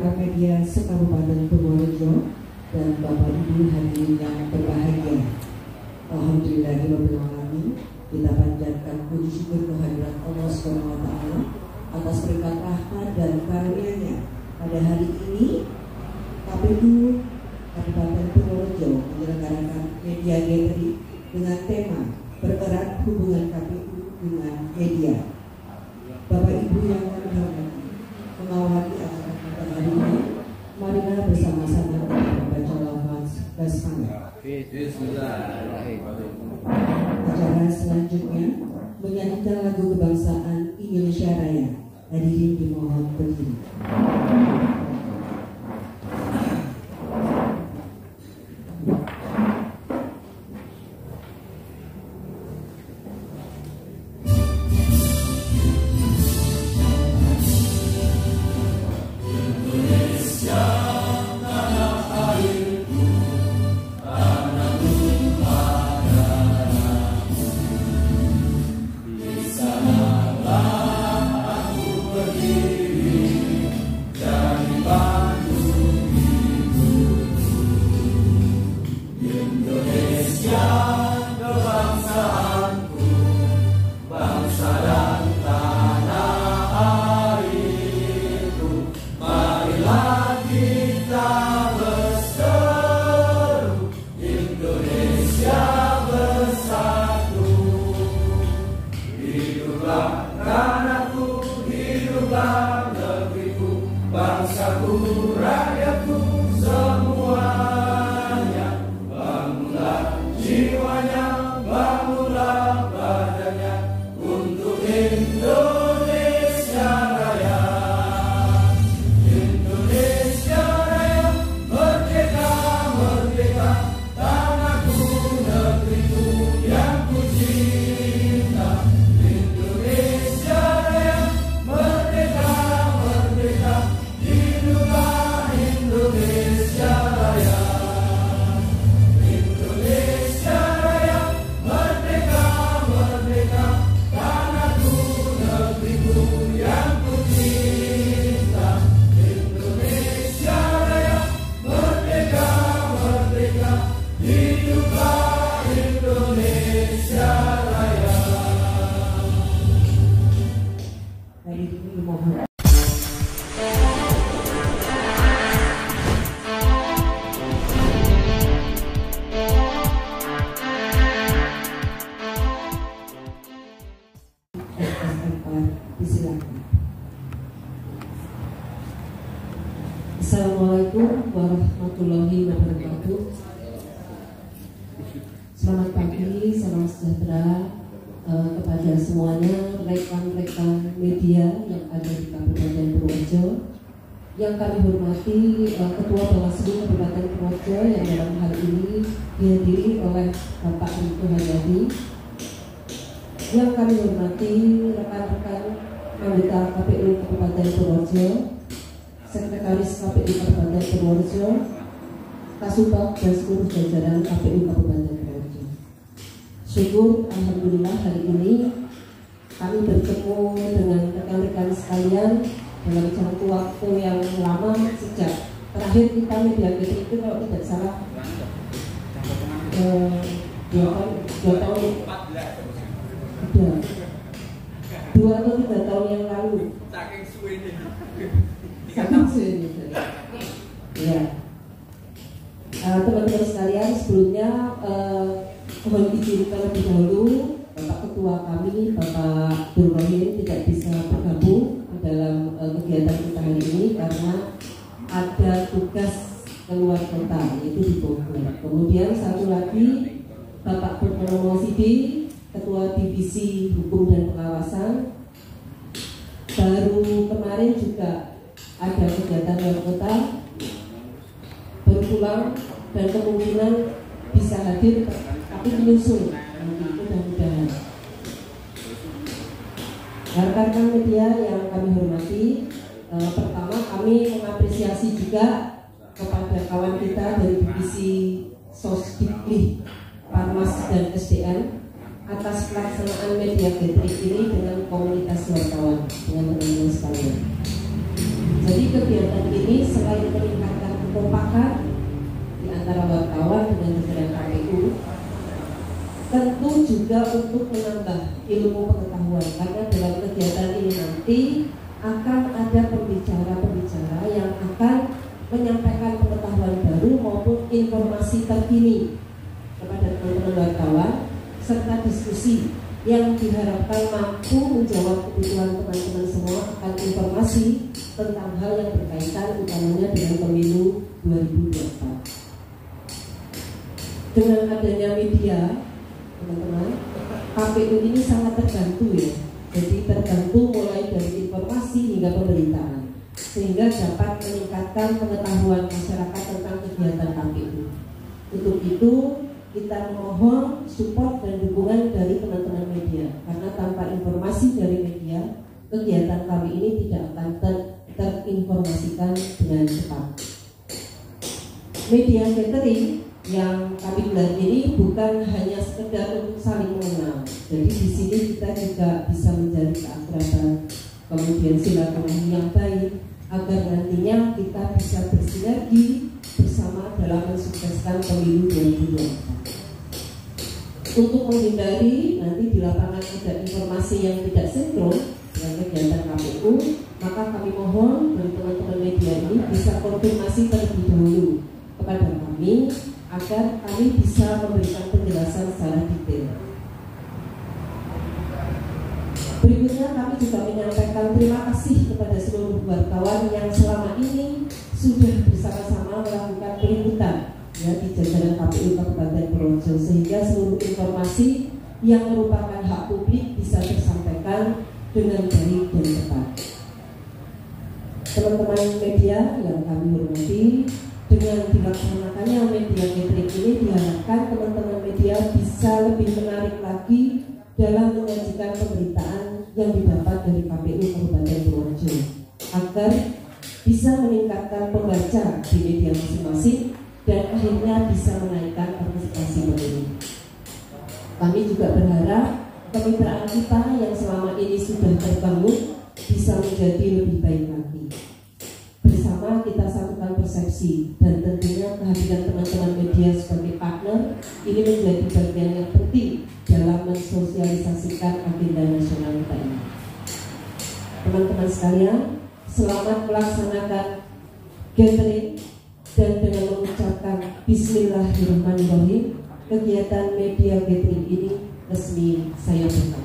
rekan-rekan media se-Kabupaten Purworejo dan Bapak Ibu hadirin yang berbahagia. Alhamdulillahirobbilalamin, kita panjatkan puji syukur kehadirat Allah SWT atas berkat rahmat dan karunia-Nya. Pada hari ini KPU Kabupaten Purworejo menyelenggarakan media gathering dengan tema bererat hubungan KPU dengan media. Bapak Ibu yang kami hormati, mengawali acara pada hari ini, marilah bersama-sama membaca lafaz basmalah. Acara selanjutnya menyanyikan lagu kebangsaan Indonesia Raya. Hadirin dimohon berdiri. Assalamualaikum warahmatullahi wabarakatuh. Selamat pagi, salam sejahtera kepada semuanya, rekan-rekan media yang ada di Kabupaten Purworejo. Yang kami hormati Ketua Bawaslu Kabupaten Purworejo yang dalam hal ini dihadiri oleh Bapak Riko Haryadi. Yang kami hormati rekan-rekan anggota KPU Kabupaten Purworejo, Sekretaris KPU Kabupaten Purworejo, Kasubag dan seluruh jajaran KPU Kabupaten Purworejo. Syukur alhamdulillah hari ini kami bertemu dengan rekan-rekan sekalian dalam jangka waktu yang lama sejak terakhir kita media gathering itu kalau tidak salah 2 tahun 2 atau 3 tahun yang lalu. Saking suwene. Ya, teman-teman sekalian, sebelumnya mohon izin terlebih dahulu Bapak Ketua kami, Bapak Durrohim, tidak bisa bergabung dalam kegiatan kita hari ini karena ada tugas keluar kota, yaitu di Bogor. Kemudian satu lagi Bapak Purnomo Sidi, Ketua Divisi Hukum dan Pengawasan, baru kemarin juga ada kegiatan luar kota, baru pulang dan kemungkinan bisa hadir tapi menyusul nanti mudah-mudahan. Rekan-rekan media yang kami hormati, pertama kami mengapresiasi juga kepada kawan kita dari divisi Sosdikli, Parmas dan SDM atas pelaksanaan media gathering ini dengan komunitas wartawan dengan teman-teman sekalian. Jadi kegiatan ini selain meningkatkan kekompakan di antara wartawan dengan jajaran KPU, tentu juga untuk menambah ilmu pengetahuan, karena dalam kegiatan ini nanti akan ada pembicara-pembicara yang akan menyampaikan pengetahuan baru maupun informasi terkini kepada teman-teman wartawan, serta diskusi yang diharapkan mampu menjawab kebutuhan teman-teman semua akan informasi tentang hal yang berkaitan utamanya dengan pemilu 2024. Dengan adanya media, teman-teman, KPU ini sangat terbantu ya. Jadi terbantu mulai dari informasi hingga pemberitaan, sehingga dapat meningkatkan pengetahuan masyarakat tentang kegiatan KPU. Untuk itu kita memohon support dan dukungan dari teman-teman media, karena tanpa informasi dari media, kegiatan kami ini tidak akan terinformasikan dengan cepat. Media gathering yang kami gelar ini bukan hanya sekedar untuk saling mengenal. Jadi di sini kita juga bisa menjadi keakraban, kemudian silaturahmi yang baik, agar nantinya kita bisa bersinergi bersama dalam mensukseskan pemilu 2024. Untuk menghindari nanti di lapangan ada informasi yang tidak sinkron dengan kegiatan KPU, maka kami mohon dari teman-teman media ini bisa konfirmasi terlebih dahulu kepada kami agar kami bisa memberikan penjelasan secara detail. Berikutnya kami juga menyampaikan terima kasih kepada seluruh wartawan yang selama ini sudah bersama-sama melakukan peliputan ya di jajaran KPU Kabupaten Purworejo, sehingga seluruh informasi yang merupakan hak publik bisa tersampaikan dengan baik dan tepat. Teman-teman media yang kami hormati, dengan dilaksanakannya media gathering ini diharapkan teman-teman media bisa lebih menarik lagi dalam menyajikan pemberitaan yang didapat dari KPU Kabupaten Purworejo, agar bisa meningkatkan pembaca di media masing-masing dan akhirnya bisa menaikkan partisipasi pemilih. Kami juga berharap kemitraan kita yang selama ini sudah terbangun bisa menjadi lebih baik lagi. Bersama kita satukan persepsi, dan tentunya kehadiran teman-teman media sebagai partner ini menjadi bagian yang penting dalam mensosialisasikan agenda nasional kita ini. Teman-teman sekalian, selamat melaksanakan gathering, dan dengan mengucapkan Bismillahirrahmanirrahim, kegiatan media gathering ini resmi saya buka.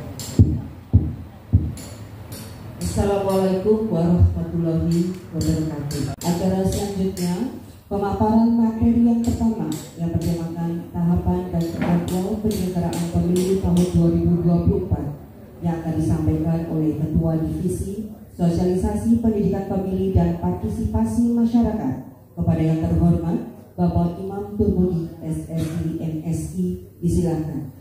Assalamualaikum warahmatullahi wabarakatuh. Acara selanjutnya, pemaparan materi yang pertama yang bertemakan tahapan dan jadwal penyelenggaraan pemilu tahun 2024 yang akan disampaikan oleh Ketua Divisi Sosialisasi Pendidikan Pemilih dan Partisipasi Masyarakat kepada yang terhormat Bapak Imam Turmudi SSI MSI, disilakan.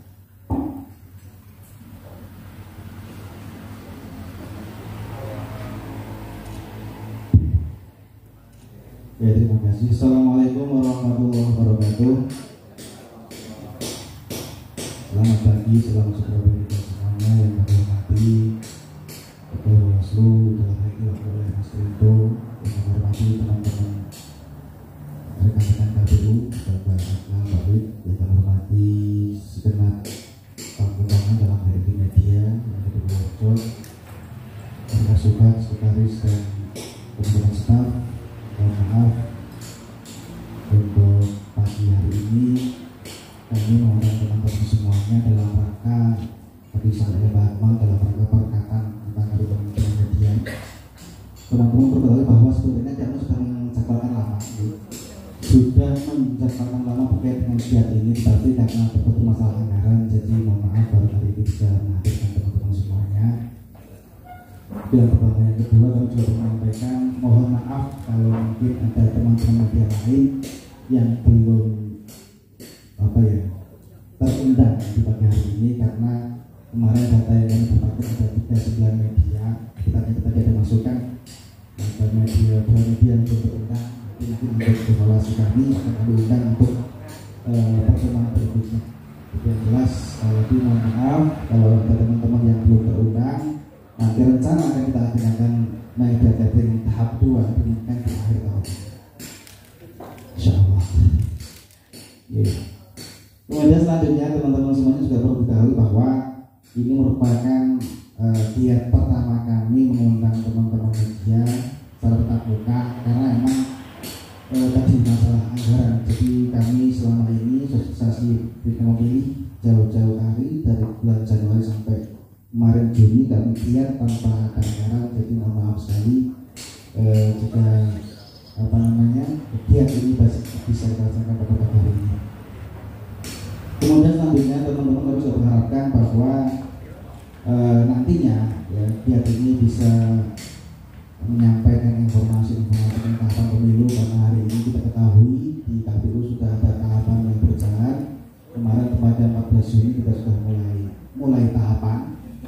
Ya, terima kasih. Assalamualaikum warahmatullahi wabarakatuh. Selamat pagi, selamat sore kita semuanya yang menghormati Ketua Bawaslu, dalam hal ini oleh Mas Rinto, yang menghormati teman-teman rekan-rekan KPU, Bapak Akmal, Pak Wid, yang menghormati segenap panggungan dalam hal ini media yang ada di Purworejo, Kasukat, Sekretaris dan teman-teman staf. Mohon maaf untuk pagi hari ini kami mengundang teman-teman semuanya dalam rangka tadi saya Akmal dalam rangka perkataan tentang hari pemimpin media. Teman-teman berketahui bahwa sebetulnya kami sudah menjadwalkan lama, terkait dengan siap ini, tetapi karena terputus masalah anggaran, jadi mohon maaf baru hari ini bisa menghadirkan teman-teman semuanya. Yang pertama, yang kedua, kami juga menyampaikan mohon maaf kalau mungkin ada teman-teman media lain yang belum terundang di pagi hari ini, karena kemarin data yang kami dapatkan ada 39 media. Kita tadi ada masukan ada media yang belum terundang, mungkin untuk evaluasi kami akan kami undang untuk pertemuan berikutnya. Yang jelas, lebih mohon maaf kalau ada teman-teman yang belum terundang, Nanti rencana akan kita agendakan media gathering tahap 2 dimungkinkan di akhir tahun, insya Allah. Kemudian selanjutnya teman-teman semuanya juga perlu diketahui bahwa ini merupakan giat pertama kami mengundang teman-teman media secara tatap muka, karena memang tadi masalah anggaran. Jadi kami selama ini sosialisasi memilih jauh-jauh hari dari bulan Januari sampai kemarin Juni kami giat tanpa ada anggaran. Jadi mohon maaf sekali jika giat ini bisa dirasakan pada hari ini. Kemudian selanjutnya teman-teman harus mengharapkan bahwa nantinya ya, giat ini bisa menyampaikan informasi-informasi tentang tahapan pemilu, karena hari ini kita ketahui di KPU sudah ada tahapan yang berjalan. Kemarin pada 14 Juni kita sudah mulai tahapan.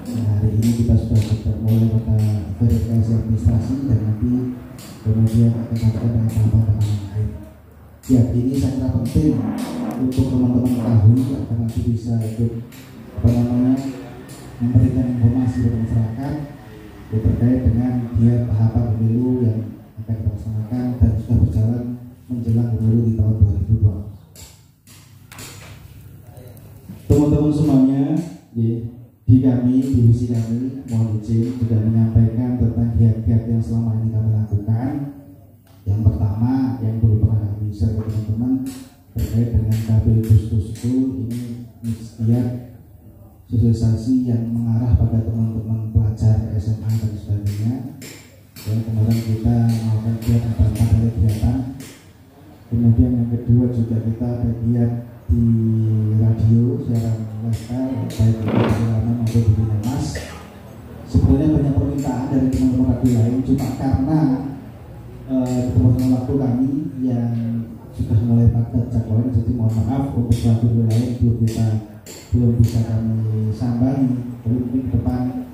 Nah, hari ini kita sudah mulai pada verifikasi administrasi dan nanti kemudian akan dilakukan dengan tahapan lain. Giat ini saya kira penting untuk teman-teman ketahui agar nanti bisa ikut memberikan informasi kepada masyarakat terkait dengan giat tahapan pemilu yang akan dilaksanakan dan sudah berjalan menjelang pemilu di tahun 2020. Teman-teman semuanya, di kami, divisi kami, mohon izin juga menyampaikan tentang giat-giat yang selama ini kami lakukan. Yang pertama, yang belum pernah kami share ke teman-teman terkait dengan KPU Gustusku, ini giat sosialisasi yang mengarah pada teman-teman pelajar SMA dan sebagainya. Dan kemarin kita melakukan giat ada 4 kali kegiatan. Kemudian yang kedua juga kita ada giat di radio siaran lifestyle baik di Jalanan maupun di Mas. Sebenarnya banyak permintaan dari teman-teman radio lain, cuma karena teman-teman waktu kami yang sudah mulai padat jadwalnya, jadi mohon maaf untuk radio lain belum bisa kami sambangi. Tapi mungkin ke depan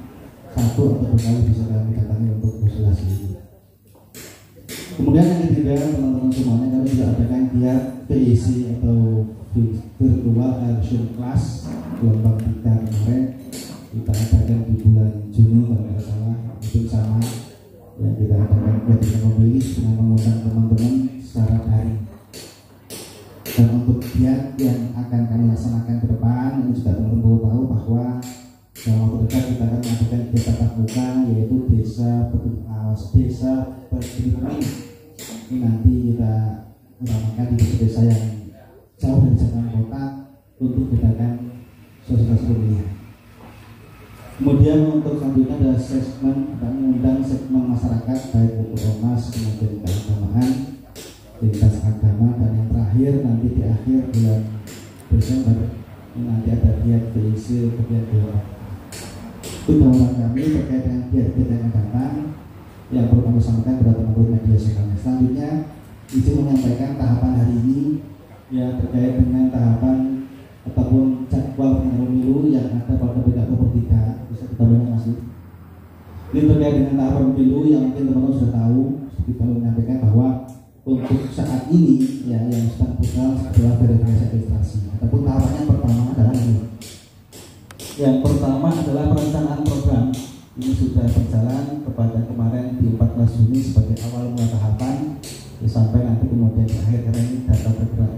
1 atau 2 kali bisa kami datangi untuk konsultasi ini. Kemudian yang ketiga, teman-teman semuanya, kami juga adakan giat PIC atau Virtual Action Class gelombang 3 kemarin kita adakan di bulan Juni kalau tidak salah, itu sama yang kita adakan ketika memilih dengan mengundang teman-teman secara daring. Dan untuk giat yang akan kami laksanakan ke depan, ini juga teman-teman perlu tahu bahwa dalam waktu dekat kita akan melakukan kegiatan tatap muka, yaitu desa peduli pemilu. Ini nanti kita utamakan di desa yang jauh dari jangkauan kota untuk bedakan sosialisasi pemilihan. Kemudian untuk selanjutnya ada segmen, kami mengundang segmen masyarakat baik untuk ormas, kemudian keagamaan, lintas agama, dan yang terakhir nanti di akhir bulan Desember ini nanti ada giat PIC kegiatan gelombang. Itu tawaran kami terkait dengan giat-giat yang datang yang perlu kami sampaikan kepada teman-teman media sosial. Selanjutnya izin menyampaikan tahapan hari ini ya terkait dengan tahapan ataupun jadwal pemilu yang ada pada PKP nomor 3. Bisa kita lihat masih. Ini terkait dengan tahapan pemilu yang mungkin teman-teman sudah tahu. Kita menyampaikan bahwa untuk saat ini ya yang sedang berjalan adalah verifikasi administrasi. Ataupun tahapannya pertama adalah ini. Yang pertama adalah perencanaan program. Ini sudah berjalan kepada kemarin di 14 Juni sebagai awal mula tahapan sampai nanti kemudian di akhir, karena ini data bergerak.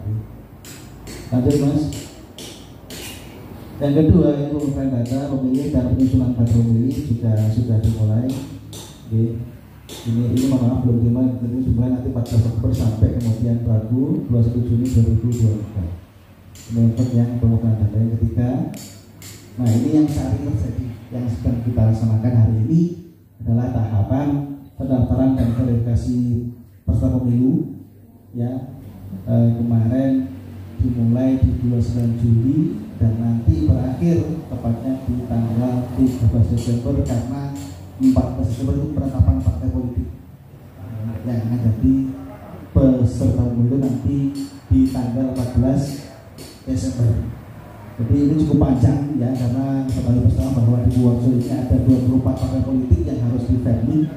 Lanjut Mas. Yang kedua itu pengumpulan data pemilih dan penyusunan data pemilih juga sudah dimulai. Oke. Ini maaf belum dimulai, ini dimulai nanti 14 Oktober sampai kemudian Rabu 21 Juni 2023. Ini untuk yang pengumpulan data yang ketiga. Nah ini yang saat ini terjadi, yang sedang kita laksanakan hari ini adalah tahapan pendaftaran dan verifikasi peserta pemilu ya. Kemarin dimulai di 29 Juli dan nanti berakhir tepatnya di tanggal 13 Desember karena 14 Desember itu penetapan partai politik yang akan jadi peserta pemilu nanti di tanggal 14 Desember. Jadi ini cukup panjang ya, karena kita tahu bersama bahwa di Purworejo ini ada 24 partai politik yang harus di-vetting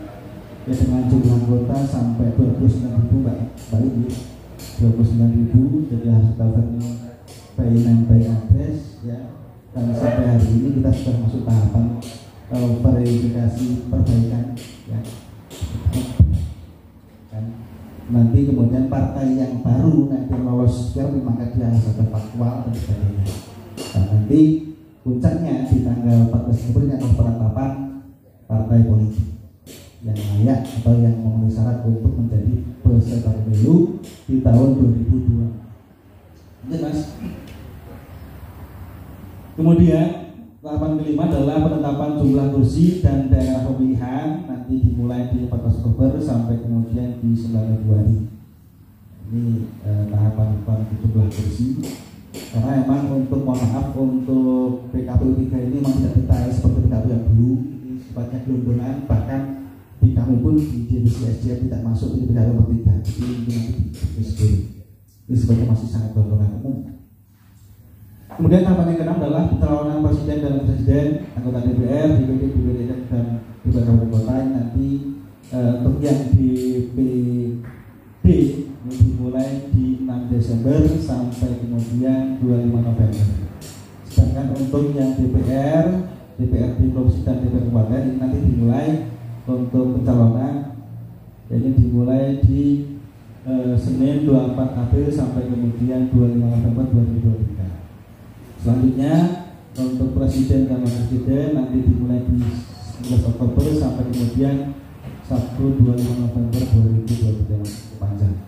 ya, dengan jumlah anggota sampai 29.000 Mbak Ibu, 29.000. Jadi harus kita vetting by name by address ya. Dan sampai hari ini kita sudah masuk tahapan verifikasi perbaikan ya. Kan nanti kemudian partai yang baru nanti lolos maka dia harus ada faktual dan sebagainya. Nah, nanti puncaknya di tanggal 14 Oktober akan penetapan partai politik yang layak atau yang memenuhi syarat untuk menjadi peserta pemilu di tahun 2002. Oke, Mas. Kemudian tahapan kelima adalah penetapan jumlah kursi dan daerah pemilihan, nanti dimulai di 14 Oktober sampai kemudian di 9 Februari. Ini tahapan jumlah kursi. Karena memang untuk, mohon maaf, untuk PKPU 3 ini memang tidak detail seperti PKPU yang dulu. Ini sifatnya gelondongan, bahkan di kami pun di divisi SDM tidak masuk di PKPU 3. Jadi ini nanti ini sebenarnya masih sangat gelondongan umum. Kemudian tahapan yang keenam adalah pencalonan presiden dan presiden, anggota DPR, DPD, DPD dan DPR kabupaten kota. Nanti untuk yang di PD ini dimulai di 6 Desember sampai kemudian 25 November. Sedangkan untuk yang DPR, DPRD provinsi dan DPR kabupaten ini nanti dimulai untuk pencalonan, ini dimulai di Senin 24 April sampai kemudian 25 November 2023. Selanjutnya untuk presiden dan wakil presiden nanti dimulai di 19 Oktober sampai kemudian Sabtu 25 November 2023 panjang.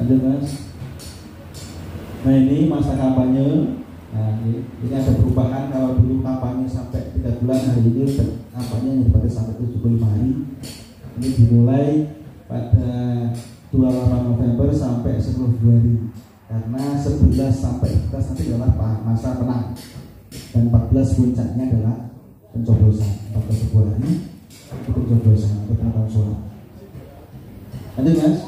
Ada Mas. Nah ini masa kampanye. Nah ini ada perubahan. Kalau dulu kampanye sampai 3 bulan, hari ini kampanye yang dibatasi sampai 75 hari. Ini dimulai pada 28 November sampai 10 Februari. Karena 11 sampai 14 nanti adalah masa tenang dan 14 puncaknya adalah pencoblosan. 14 Februari itu pencoblosan atau penetapan suara. Lanjut Mas.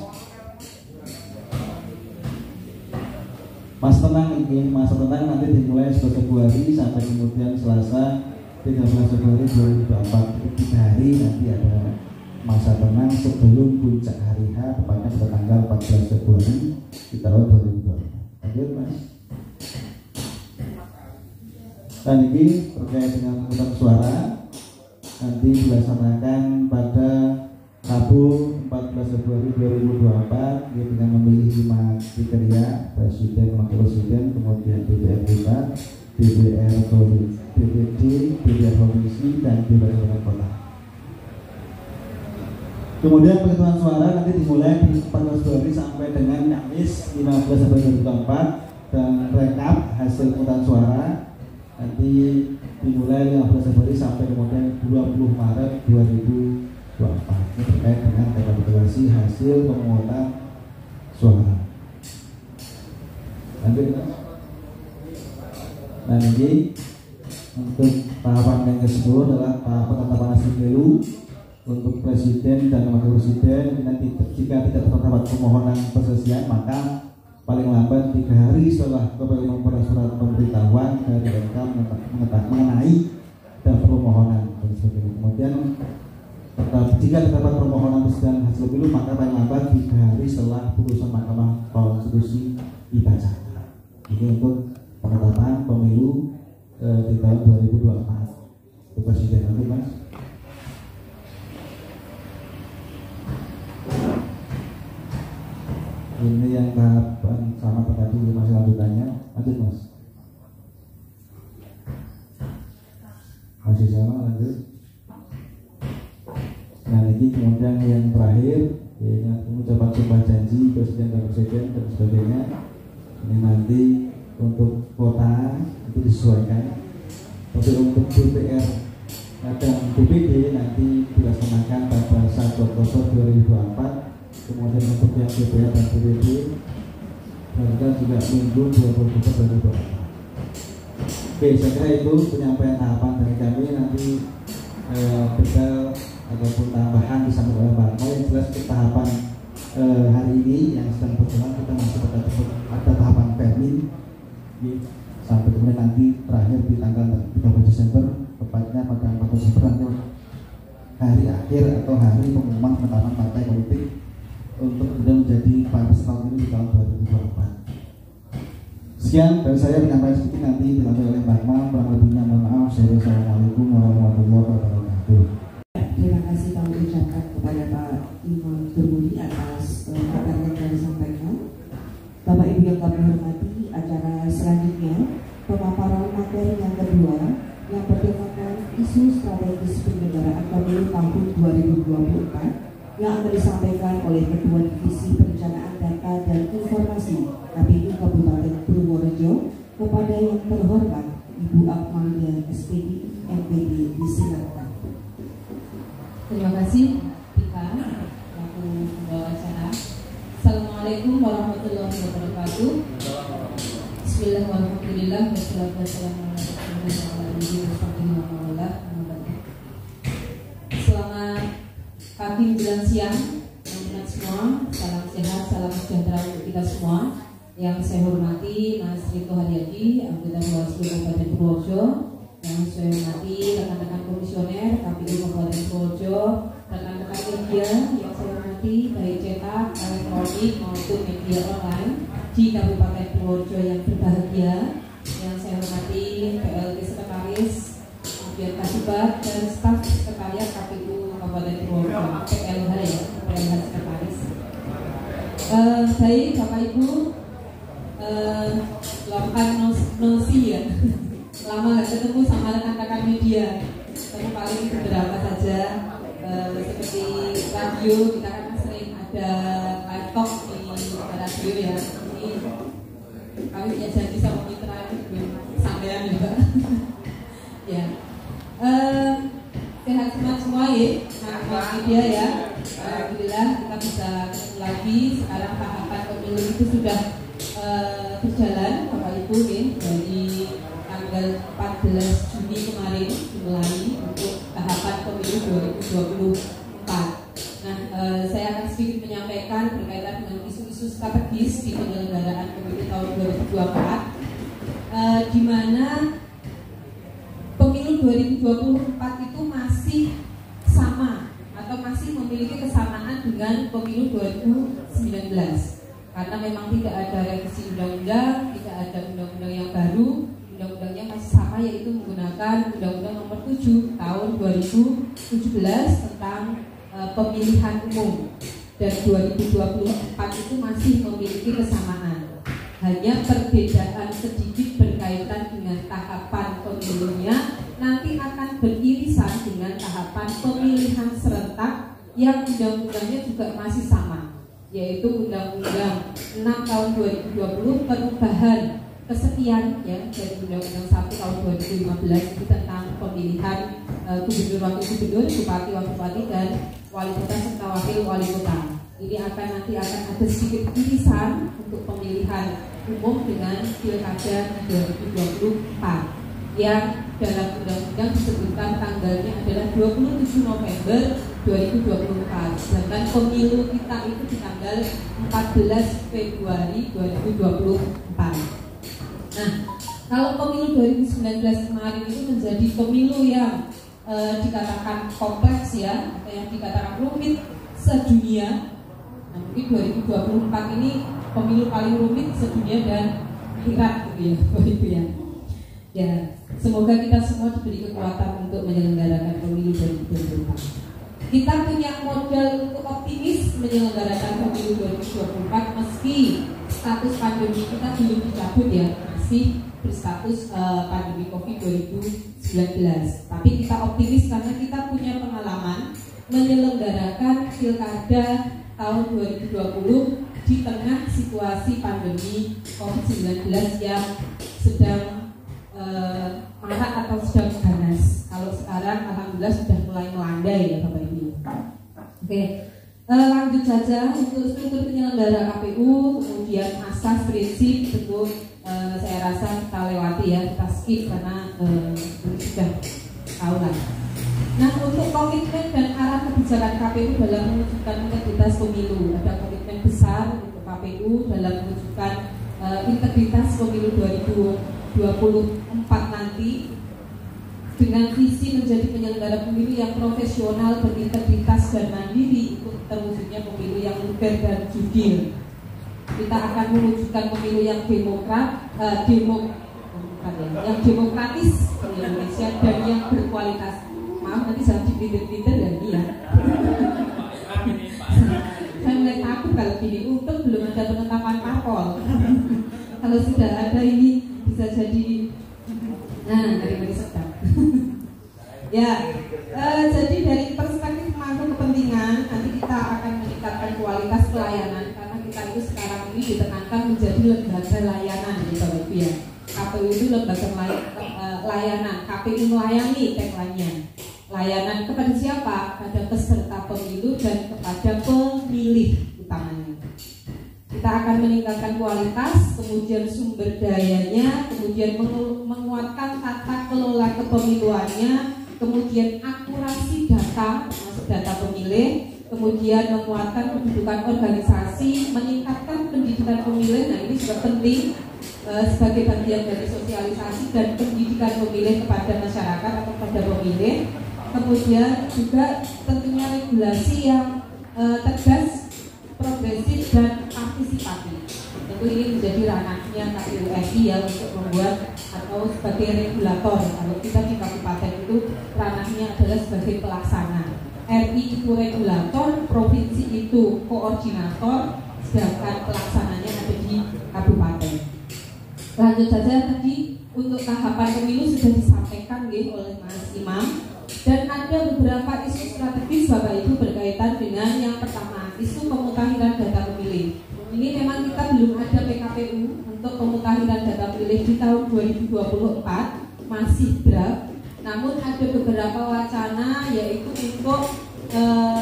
Masa tenang ini, masa tenang nanti dimulai 11 Februari sampai kemudian Selasa 13 Februari 2024. Itu 3 hari nanti ada masa tenang sebelum puncak hari H, tepatnya pada tanggal 14 Februari di tahun 2020. Lanjut Mas. Dan ini terkait dengan pemungutan suara nanti dilaksanakan pada Rabu 14 Februari 2024 dengan memilih 5 kriteria: presiden, wakil presiden, kemudian DPR pusat, DPR DPD, DPR provinsi dan DPR kabupaten kota. Kemudian penghitungan suara nanti dimulai di 14 Februari sampai dengan Kamis 15 Februari 2024 dan rekap hasil pemungutan suara nanti dimulai 15 Februari sampai kemudian 20 Maret 2024. Ini terkait dengan rekapitulasi hasil pemungutan suara. Lanjut Mas. Nah ini untuk tahapan yang ke-10 adalah tahapan penetapan hasil pemilu. Untuk presiden dan wakil presiden nanti jika tidak terdapat permohonan perselisihan maka paling lambat 3 hari setelah KPU memperoleh surat pemberitahuan dari MK mengenai daftar permohonan dan sebagainya. Kemudian jika terdapat permohonan perselisihan hasil pemilu maka paling lambat 3 hari setelah putusan Mahkamah Konstitusi dibacakan. Ini untuk penetapan pemilu di tahun 2024 untuk presiden. Nanti Mas. Ini yang tahapan sama tadi masih lanjutannya. Lanjut Mas. Masih sama lanjut. Nah ini kemudian yang terakhir ya, mengucapkan sumpah janji presiden dan presiden dan sebagainya. Ini nanti untuk kota itu disesuaikan. Tapi untuk DPR dan DPD nanti dilaksanakan pada 1 Oktober 2024. Kemudian untuk yang DPR dan DPD mereka juga minggu 20 Oktober 2024. Oke, saya kira itu penyampaian tahapan dari kami. Nanti bekal ataupun tambahan disampaikan oleh Pak Mo. Yang jelas tahapan hari ini yang sedang berjalan kita masih pada tahapan permin sampai kemudian nanti terakhir di tanggal 13 Desember tepatnya pada 14 Desember nanti hari akhir atau hari pengumuman penetapan partai politik untuk kemudian menjadi peserta pemilu di tahun 2024. Sekian dari saya, menyampaikan sedikit nanti dilanjutkan oleh Mbak Mam. Kurang lebihnya mohon maaf. Assalamualaikum warahmatullahi wabarakatuh. kami hormati, acara selanjutnya pemaparan materi yang kedua yang bertemakan isu strategis penyelenggaraan pemilu tahun 2024 yang akan disampaikan oleh Ketua Divisi Perencanaan Data dan Informasi KPU Kabupaten Purworejo kepada yang terhormat Ibu Akmalia SPD MPD. Disilakan. Terima kasih Tika, selaku pembawa acara. Assalamualaikum warahmatullahi wabarakatuh. Bismillahirrahmanirrahim. Wassalatu wassalamu ala Rasulillah. Selamat pagi menjelang siang, teman-teman semua. Salam sehat, salam sejahtera untuk kita semua. Yang saya hormati Mas Rito Haryadi, anggota Bawaslu Kabupaten Purworejo. Yang saya hormati rekan-rekan komisioner KPU Kabupaten Purworejo, rekan-rekan media yang saya hormati baik cetak, elektronik maupun media online di Kabupaten Purworejo yang berbahagia. Yang saya hormati PLT Sekretaris, kemudian Kasibat dan staf sekretariat KPU Kabupaten Purworejo, PLH ya, PLH Sekretaris. Baik Bapak Ibu, longkan nosi ya. Lama nggak ketemu sama rekan-rekan media, ketemu paling beberapa saja, seperti radio, kita kan sering ada live talk di radio ya. Ini kami punya janji sama mitra sampean juga. Ya, sehat semua ya, rekan media ya. Alhamdulillah kita bisa ketemu lagi. Sekarang tahapan pemilu itu sudah berjalan, Bapak Ibu nih, dari tanggal 14 Juni kemarin dimulai untuk tahapan pemilu 2024. Nah, saya akan sedikit menyampaikan berkaitan dengan isu-isu strategis di penyelenggaraan pemilu tahun 2024, di mana pemilu 2024 itu masih sama atau masih memiliki kesamaan dengan pemilu 2019. Karena memang tidak ada revisi undang-undang, tidak ada undang-undang yang baru, undang-undangnya masih sama, yaitu menggunakan Undang-Undang Nomor 7 Tahun 2017 tentang pemilihan umum, dan 2024 itu masih memiliki kesamaan. Hanya perbedaan sedikit berkaitan dengan tahapan pemilunya nanti akan beririsan dengan tahapan pemilihan serentak yang undang-undangnya juga masih sama, yaitu Undang-Undang 6 Tahun 2020 perubahan kesekian ya dari Undang-Undang 1 Tahun 2015 itu tentang pemilihan gubernur, wakil gubernur, bupati, wakil bupati dan wali kota serta wakil wali kota. Ini akan ada sedikit irisan untuk pemilihan umum dengan pilkada 2024 yang dalam undang-undang disebutkan tanggalnya adalah 27 November 2024, sedangkan pemilu kita itu di tanggal 14 Februari 2024. Nah, kalau pemilu 2019 kemarin itu menjadi pemilu yang dikatakan kompleks ya, atau yang dikatakan rumit sedunia. Nah, mungkin 2024 ini pemilu paling rumit sedunia dan akhirat gitu ya, begitu ya. Ya, semoga kita semua diberi kekuatan untuk menyelenggarakan pemilu 2024. Kita punya modal untuk optimis menyelenggarakan pemilu 2024 meski status pandemi kita belum dicabut ya, masih berstatus pandemi COVID 2019. Tapi kita optimis karena kita punya pengalaman menyelenggarakan pilkada tahun 2020 di tengah situasi pandemi COVID-19 yang sedang marak atau sedang ganas. Kalau sekarang alhamdulillah sudah mulai melandai ya Bapak Ibu. Oke, lanjut saja untuk struktur penyelenggara KPU, kemudian asas prinsip tentu saya rasa kita lewati ya, kita skip karena sudah tahu lah. Nah, untuk komitmen dan arah kebijakan KPU dalam mewujudkan integritas pemilu, ada komitmen besar untuk KPU dalam mewujudkan integritas pemilu 2024 nanti dengan visi menjadi penyelenggara pemilu yang profesional, berintegritas dan mandiri untuk terwujudnya pemilu yang luber dan jurdil. Kita akan mewujudkan pemilu yang yang demokratis di Indonesia dan yang berkualitas. Maaf nanti jangan dipinter-pinter dan iya. Saya mulai takut kalau gini, untung belum ada penetapan parpol. kalau sudah ada ini bisa jadi dari sedap. Ya, jadi dari perspektif pemangku kepentingan nanti kita akan meningkatkan kualitas pelayanan karena kita itu sekarang ini ditekankan menjadi lembaga layanan gitu Bapak Ibu ya. KPU itu lembaga layanan, KPU melayani tagline-nya. Layanan kepada siapa? Pada peserta pemilu dan kepada pemilih utamanya. Kita akan meningkatkan kualitas, kemudian sumber dayanya, kemudian menguatkan tata kelola kepemiluannya, kemudian akurasi data, termasuk data pemilih, kemudian menguatkan kedudukan organisasi, meningkatkan pendidikan pemilih. Nah ini juga penting sebagai bagian dari sosialisasi dan pendidikan pemilih kepada masyarakat atau kepada pemilih. Kemudian juga tentunya regulasi yang tegas, progresif dan partisipatif. Tentu ini menjadi ranahnya KPU RI ya untuk membuat atau sebagai regulator. Kalau kita di kabupaten itu ranahnya adalah sebagai pelaksana. RI itu regulator, provinsi itu koordinator, sedangkan pelaksananya ada di kabupaten. Lanjut saja tadi untuk tahapan pemilu sudah disampaikan oleh Mas Imam. Dan ada beberapa isu strategis Bapak Ibu berkaitan dengan yang pertama, isu pemutakhiran data pemilih. Ini memang kita belum ada PKPU untuk pemutakhiran data pemilih di tahun 2024, masih draft. Namun ada beberapa wacana yaitu untuk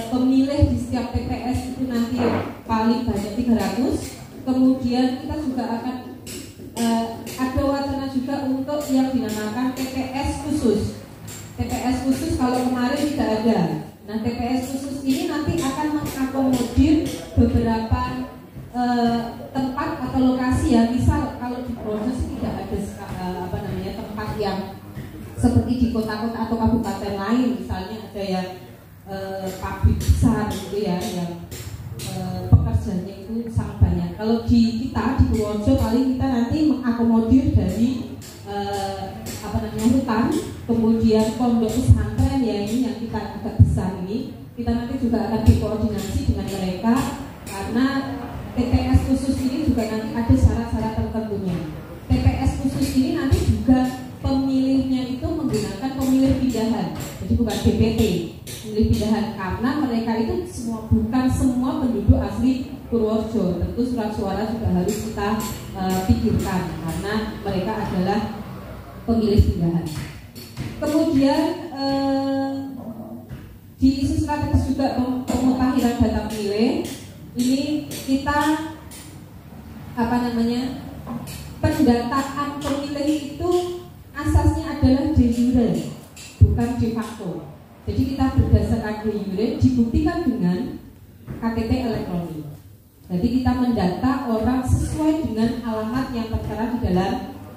pemilih di setiap TPS itu nanti paling banyak 300. Kemudian kita juga akan ada wacana juga untuk yang dinamakan TPS khusus. TPS khusus kalau kemarin tidak ada. Nah TPS khusus ini nanti akan mengakomodir beberapa tempat atau lokasi ya. Misal kalau di Brebes tidak ada tempat yang seperti di kota-kota atau kabupaten lain, misalnya ada yang pabrik besar gitu ya, yang pekerjaannya itu sangat banyak. Kalau di kita di Purworejo paling kita nanti mengakomodir dari hutan, kemudian pondok pesantren ya, ini yang kita agak besar ini. Kita nanti juga akan berkoordinasi dengan mereka karena TPS khusus ini juga nanti ada syarat-syarat tertentunya. TPS khusus ini nanti juga pemilihnya itu menggunakan pemilih pindahan, jadi bukan DPT, pemilih pindahan, karena mereka itu bukan semua penduduk asli Purworejo. Tentu surat suara juga harus kita pikirkan karena mereka adalah pemilih pindahan. Kemudian di isu strategis juga pemutakhiran data pemilih ini kita pendataan pemilih itu asasnya adalah de jure, bukan de facto. Jadi kita berdasarkan de jure dibuktikan dengan KTP elektronik. Jadi kita mendata orang sesuai dengan alamat yang tertera di dalam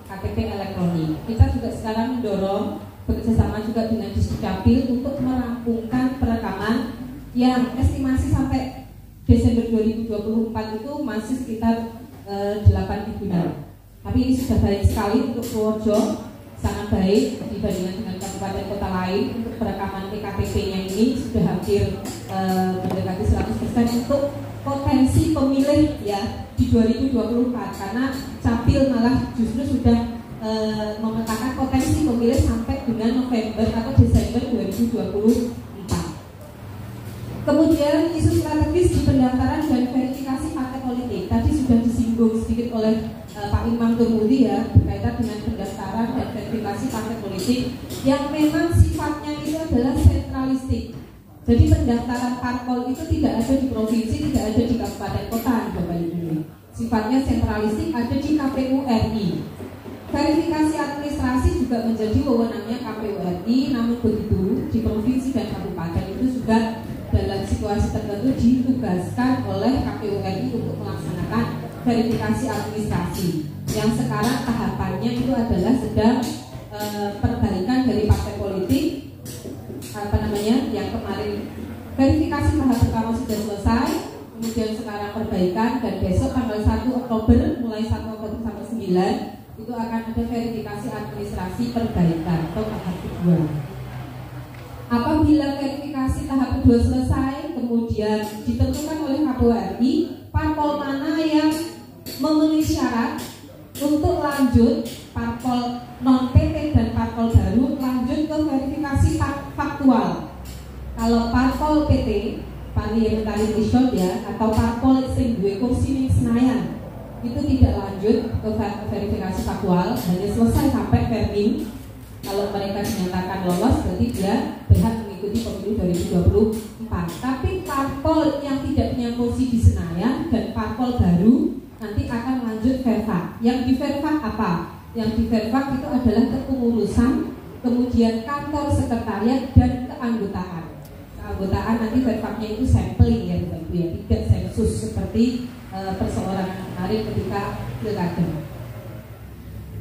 KTP elektronik. Kita juga sekarang mendorong bekerjasama juga dengan Disdukcapil untuk merampungkan perekaman yang estimasi sampai Desember 2024 itu masih sekitar 8.000. Tapi ini sudah baik sekali untuk Purworejo, sangat baik dibandingkan dengan kabupaten kota lain. Untuk perekaman PKTP-nya ini sudah hampir mendekati 100% untuk potensi pemilih ya di 2024, karena Capil malah justru sudah memetakan potensi pemilih sampai dengan November atau Desember 2024. Kemudian isu strategis di pendaftaran dan verifikasi partai politik tadi sudah disinggung sedikit oleh Pak Imam Turmudi ya, berkaitan dengan pendaftaran dan verifikasi partai politik yang memang sifatnya itu adalah sentralistik. Jadi pendaftaran parpol itu tidak ada di provinsi, tidak ada di kabupaten kota, Bapak Ibu. Sifatnya sentralistik, ada di KPU RI. Verifikasi administrasi juga menjadi wewenangnya KPU RI, namun begitu di provinsi dan kabupaten itu juga dalam situasi tertentu ditugaskan oleh KPU RI untuk melaksanakan verifikasi administrasi. Yang sekarang tahapannya itu adalah sedang perbaikan dari partai politik, yang kemarin verifikasi tahap pertama sudah selesai, kemudian sekarang perbaikan, dan besok tanggal 1 Oktober mulai 1 Oktober sampai 9 itu akan ada verifikasi administrasi perbaikan atau tahap kedua. Apabila verifikasi tahap kedua selesai, kemudian ditentukan oleh KPU RI parpol mana yang memenuhi syarat lanjut parpol non PT dan parpol baru lanjut ke verifikasi faktual. Kalau parpol PT parliamentary threshold ya, atau parpol sing duwe kursi ning Senayan itu tidak lanjut ke verifikasi faktual, hanya selesai sampai vermin. Kalau mereka dinyatakan lolos berarti dia berhak mengikuti pemilu 2024. Tapi parpol yang tidak punya kursi di Senayan dan parpol baru nanti akan lanjut verfak. Yang di verfak apa? Yang di verfak itu adalah kepengurusan, kemudian kantor sekretariat dan keanggotaan. Keanggotaan nanti verfaknya itu sampling ya Bapak Ibu ya, tidak sensus seperti perseorangan kemarin ketika pilkada.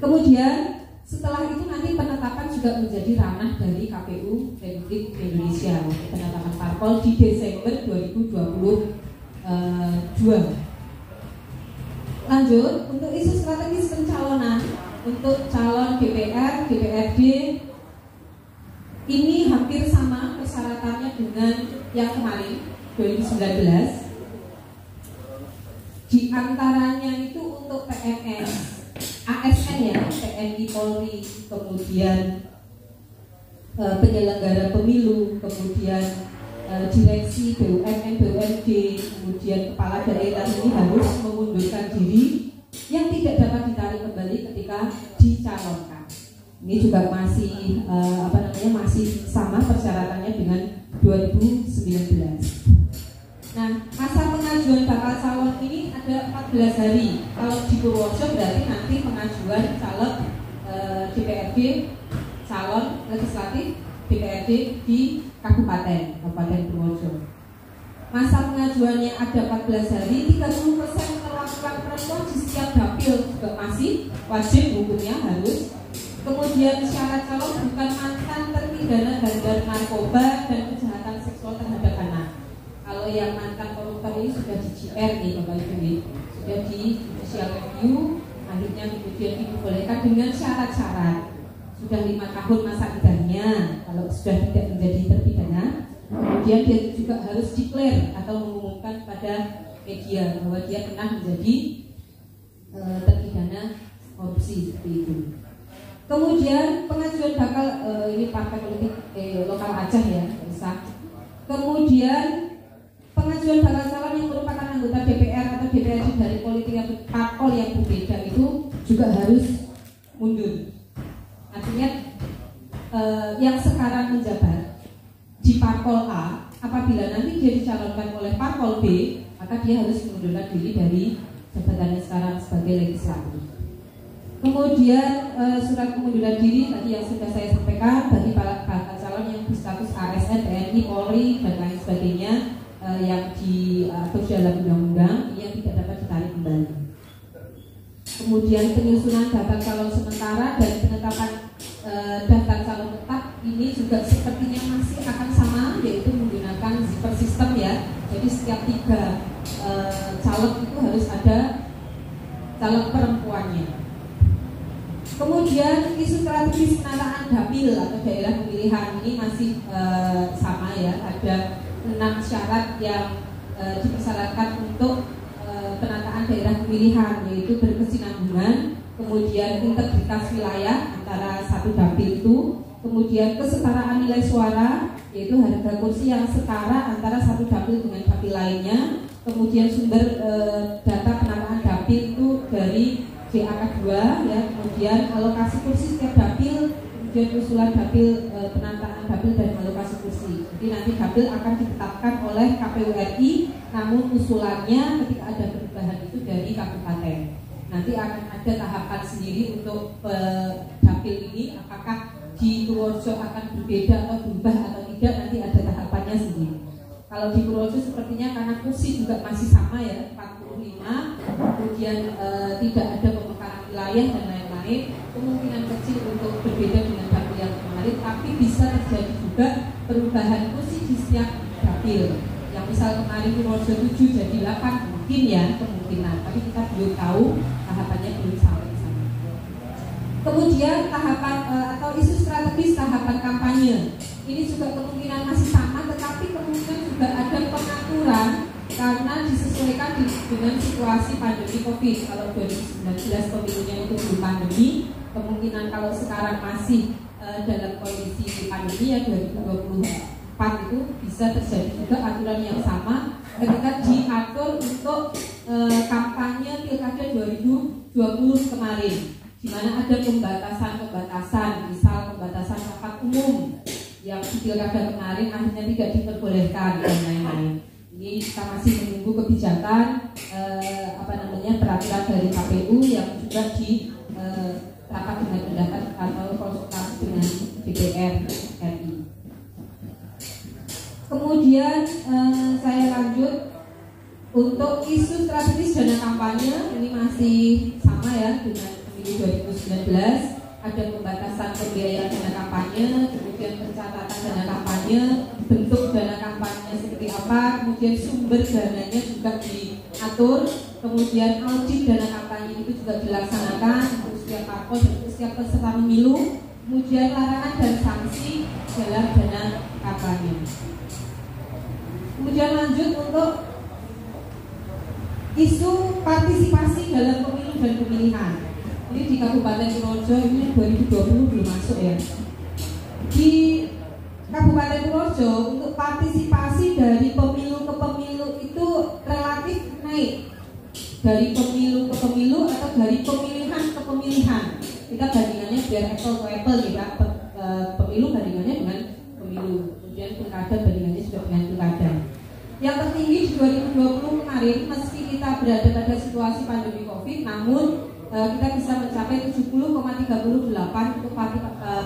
Kemudian setelah itu nanti penetapan juga menjadi ranah dari KPU Republik Indonesia. Penetapan parpol di Desember 2022. Lanjut, untuk isu strategis pencalonan untuk calon DPR, DPRD ini hampir sama persyaratannya dengan yang kemarin 2019. Di antaranya itu untuk PNS, ASN ya, TNI, Polri, kemudian penyelenggara pemilu, kemudian direksi BUMN, BUMD, kemudian kepala daerah ini harus mengundurkan diri yang tidak dapat ditarik kembali ketika dicalonkan. Ini juga masih masih sama persyaratannya dengan 2019. Nah, masa pengajuan bakal calon ini ada 14 hari. Kalau di Purworejo berarti nanti pengajuan calon DPRD, calon legislatif DPRD di Kabupaten Purworejo. Masa pengajuannya ada 14 hari, 30% perwakilan perempuan di setiap dapil juga masih wajib hukumnya harus. Kemudian syarat calon bukan mantan terpidana bandar narkoba dan kejahatan seksual terhadap anak. Kalau yang mantan koruptor ini sudah di GR nih Bapak Ibu, sudah di judicial review, akhirnya kemudian dibolehkan dengan syarat-syarat. Sudah 5 tahun masa idahnya kalau sudah tidak menjadi terpidana. Kemudian dia juga harus declare atau mengumumkan pada media bahwa dia pernah menjadi terpidana korupsi seperti itu. Kemudian pengajuan bakal ini partai politik lokal Aceh ya, bisa. Kemudian pengajuan bakal calon yang merupakan anggota DPR atau DPRD dari politik yang parpol yang berbeda itu juga harus mundur. Artinya yang sekarang menjabat di parpol A, apabila nanti dia dicalonkan oleh parpol B, maka dia harus mengundurkan diri dari jabatannya sekarang sebagai legislatif. Kemudian surat pengunduran diri tadi yang sudah saya sampaikan bagi para bakal calon yang berstatus ASN, TNI, Polri dan lain sebagainya yang diatur dalam undang-undang yang tidak dapat ditarik kembali. Kemudian penyusunan daftar calon sementara dan penetapan daftar calon tetap ini juga sepertinya masih akan sama, yaitu menggunakan zipper system ya. Jadi setiap 3 calon itu harus ada calon perempuannya. Kemudian isu strategis penataan dapil atau daerah pemilihan ini masih sama ya. Ada 6 syarat yang dipersyaratkan untuk penataan daerah pemilihan, yaitu berkesinambungan, kemudian integritas wilayah antara satu dapil itu, kemudian kesetaraan nilai suara, yaitu harga kursi yang setara antara satu dapil dengan dapil lainnya, kemudian sumber data penataan dapil itu dari DAK 2 ya, kemudian alokasi kursi setiap dapil, kemudian usulan dapil, penataan dapil dan alokasi kursi. Jadi nanti dapil akan ditetapkan oleh KPU RI, namun usulannya ketika ada perubahan itu dari kabupaten. Nanti akan ada tahapan sendiri untuk dapil ini, apakah di Purworejo akan berbeda atau berubah atau tidak, nanti ada tahapannya sendiri. Kalau di Purworejo sepertinya karena kursi juga masih sama ya, 45, kemudian tidak ada pemekaran wilayah dan lain-lain, kemungkinan kecil untuk berbeda dengan dapil yang kemarin, tapi bisa terjadi juga perubahan kursi di setiap dapil. Yang misal kemarin Purworejo 7 jadi 8 mungkin ya, kemungkinan, tapi kita belum tahu, tahapannya belum sampai ke sana. Kemudian tahapan atau isu strategis tahapan kampanye ini juga kemungkinan masih sama, tetapi kemungkinan juga ada pengaturan karena disesuaikan dengan situasi pandemi COVID. Kalau 2019 pemilunya itu belum pandemi, kemungkinan kalau sekarang masih dalam kondisi pandemi ya 2024 itu bisa terjadi juga aturan yang sama ketika diatur untuk kampanye pilkada 2020 kemarin, di mana ada pembatasan, misal pembatasan rapat umum yang di pilkada kemarin akhirnya tidak diperbolehkan dan lain-lain. Ini kita masih menunggu kebijakan peraturan dari KPU yang juga di rapat dengan pendapat atau konsultasi dengan DPR RI. Kemudian saya lanjut untuk isu strategis dana kampanye, ini masih sama ya dengan pemilu 2019. Ada pembatasan pembiayaan dana kampanye, kemudian pencatatan dana kampanye, bentuk dana kampanye seperti apa, kemudian sumber dananya juga diatur, kemudian audit dana kampanye itu juga dilaksanakan untuk setiap parpol dan untuk setiap peserta pemilu, kemudian larangan dan sanksi dalam dana kampanye. Kemudian lanjut untuk isu partisipasi dalam pemilu dan pemilihan. Ini di Kabupaten Purworejo ini 2020 belum masuk ya. Di Kabupaten Purworejo untuk partisipasi dari pemilu ke pemilu itu relatif naik. Dari pemilu ke pemilu atau dari pemilihan ke pemilihan. Kita bandingannya biar apple to apple ya. Pemilu bandingannya dengan pemilu. Kemudian pilkada bandingannya juga dengan pilkada. Yang tertinggi di 2020 kemarin, meski kita berada pada situasi pandemi COVID, namun kita bisa mencapai 70,38 untuk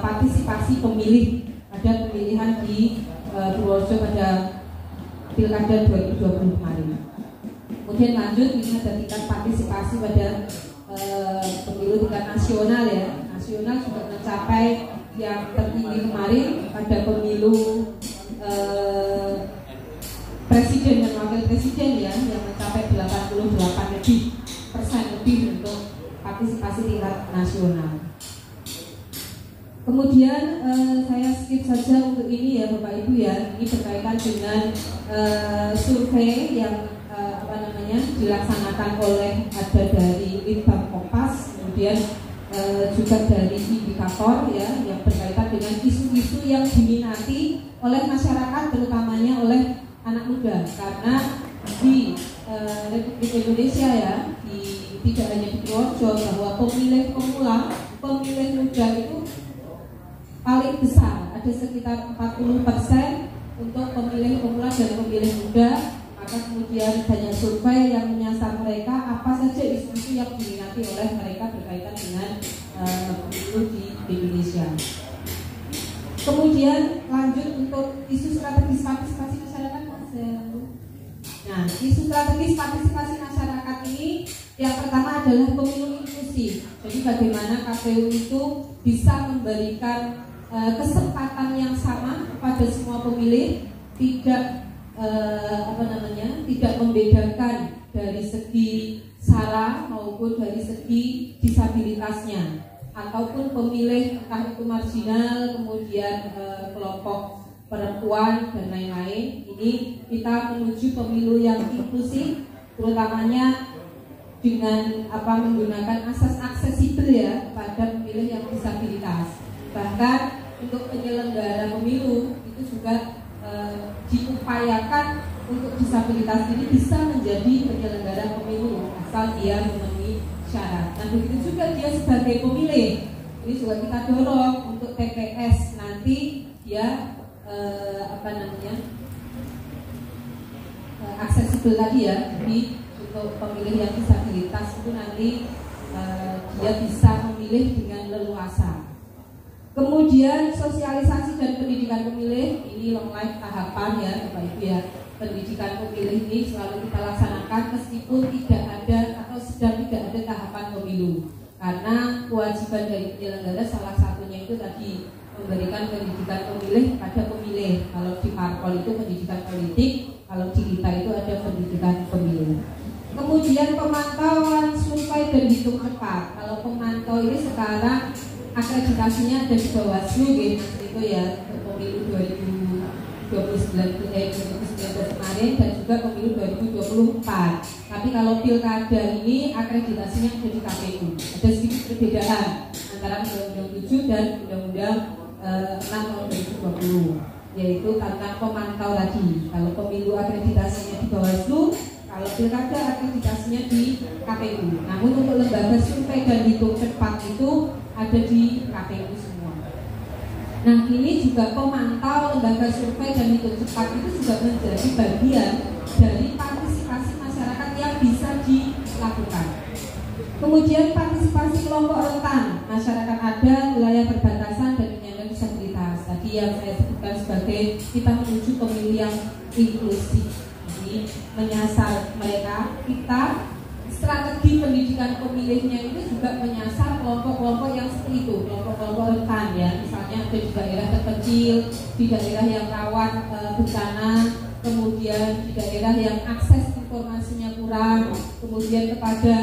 partisipasi pemilih pada pemilihan di Purworejo pada pilkada 2020 kemarin. Kemudian lanjut, ini ada tingkat partisipasi pada pemilu tingkat nasional ya. Nasional juga mencapai yang tertinggi kemarin pada pemilu presiden dan wakil presiden ya, yang mencapai 88% lebih untuk partisipasi tingkat nasional. Kemudian saya skip saja untuk ini ya Bapak Ibu ya. Ini berkaitan dengan survei yang dilaksanakan oleh ada dari Litbang Kompas, kemudian juga dari indikator ya yang berkaitan dengan isu-isu yang diminati oleh masyarakat, terutamanya oleh anak muda, karena di Republik Indonesia ya, tidak hanya di Purworejo, bahwa pemilih pemula, pemilih muda itu paling besar, ada sekitar 40% untuk pemilih pemula dan pemilih muda. Maka kemudian banyak survei yang menyasar mereka apa saja isu-isu yang diminati oleh mereka berkaitan dengan pemilu di Indonesia. Kemudian lanjut untuk isu strategis partisipasi masyarakat. Nah, isu strategis partisipasi masyarakat ini yang pertama adalah pemilu inklusif. Jadi bagaimana KPU itu bisa memberikan kesempatan yang sama kepada semua pemilih, tidak tidak membedakan dari segi sara maupun dari segi disabilitasnya, ataupun pemilih entah itu marginal, kemudian kelompok perempuan dan lain-lain. Ini kita menuju pemilu yang inklusif, terutamanya dengan menggunakan asas aksesibel ya kepada pemilih yang disabilitas. Bahkan untuk penyelenggara pemilu itu juga diupayakan untuk disabilitas ini bisa menjadi penyelenggara pemilu asal dia memenuhi syarat. Nah begitu juga dia sebagai pemilih, ini juga kita dorong untuk TPS nanti dia aksesibel tadi ya. Jadi untuk pemilih yang disabilitas itu nanti dia bisa memilih dengan leluasa. Kemudian sosialisasi dan pendidikan pemilih, ini long life tahapan ya Bapak Ibu ya. Pendidikan pemilih ini selalu kita laksanakan meskipun tidak ada atau sedang tidak ada tahapan pemilu. Karena kewajiban dari penyelenggara salah satunya itu tadi memberikan pendidikan pemilih kepada pemilih. Kalau di parpol itu pendidikan politik, kalau di kita itu ada pendidikan pemilu. Kemudian pemantauan survei dan hitung cepat. Kalau pemantau ini sekarang akreditasinya ada di Bawaslu gitu ya, untuk pemilu 2019 kemarin dan juga pemilu 2024. Tapi kalau pilkada ini akreditasinya ada di KPU. Ada sedikit perbedaan antara Undang-Undang 7 dan Undang-Undang 6 tahun 2020, yaitu tentang pemantau tadi. Kalau pemilu akreditasinya di Bawaslu, kalau pilkada akreditasinya di KPU. Namun untuk lembaga survei dan hitung cepat itu ada di KPU semua. Nah, ini juga pemantau lembaga survei dan hitung cepat itu juga menjadi bagian dari partisipasi masyarakat yang bisa dilakukan. Kemudian partisipasi kelompok rentan, masyarakat adat, wilayah perbatasan dan penyandang disabilitas. Tadi yang saya sebutkan sebagai kita menuju pemilu yang inklusif. Jadi menyasar mereka, kita strategi pendidikan pemilihnya itu juga menyasar kelompok-kelompok yang seperti itu, kelompok-kelompok rentan ya, misalnya ada di daerah terpencil, di daerah yang rawan bencana, kemudian di daerah yang akses informasinya kurang, kemudian kepada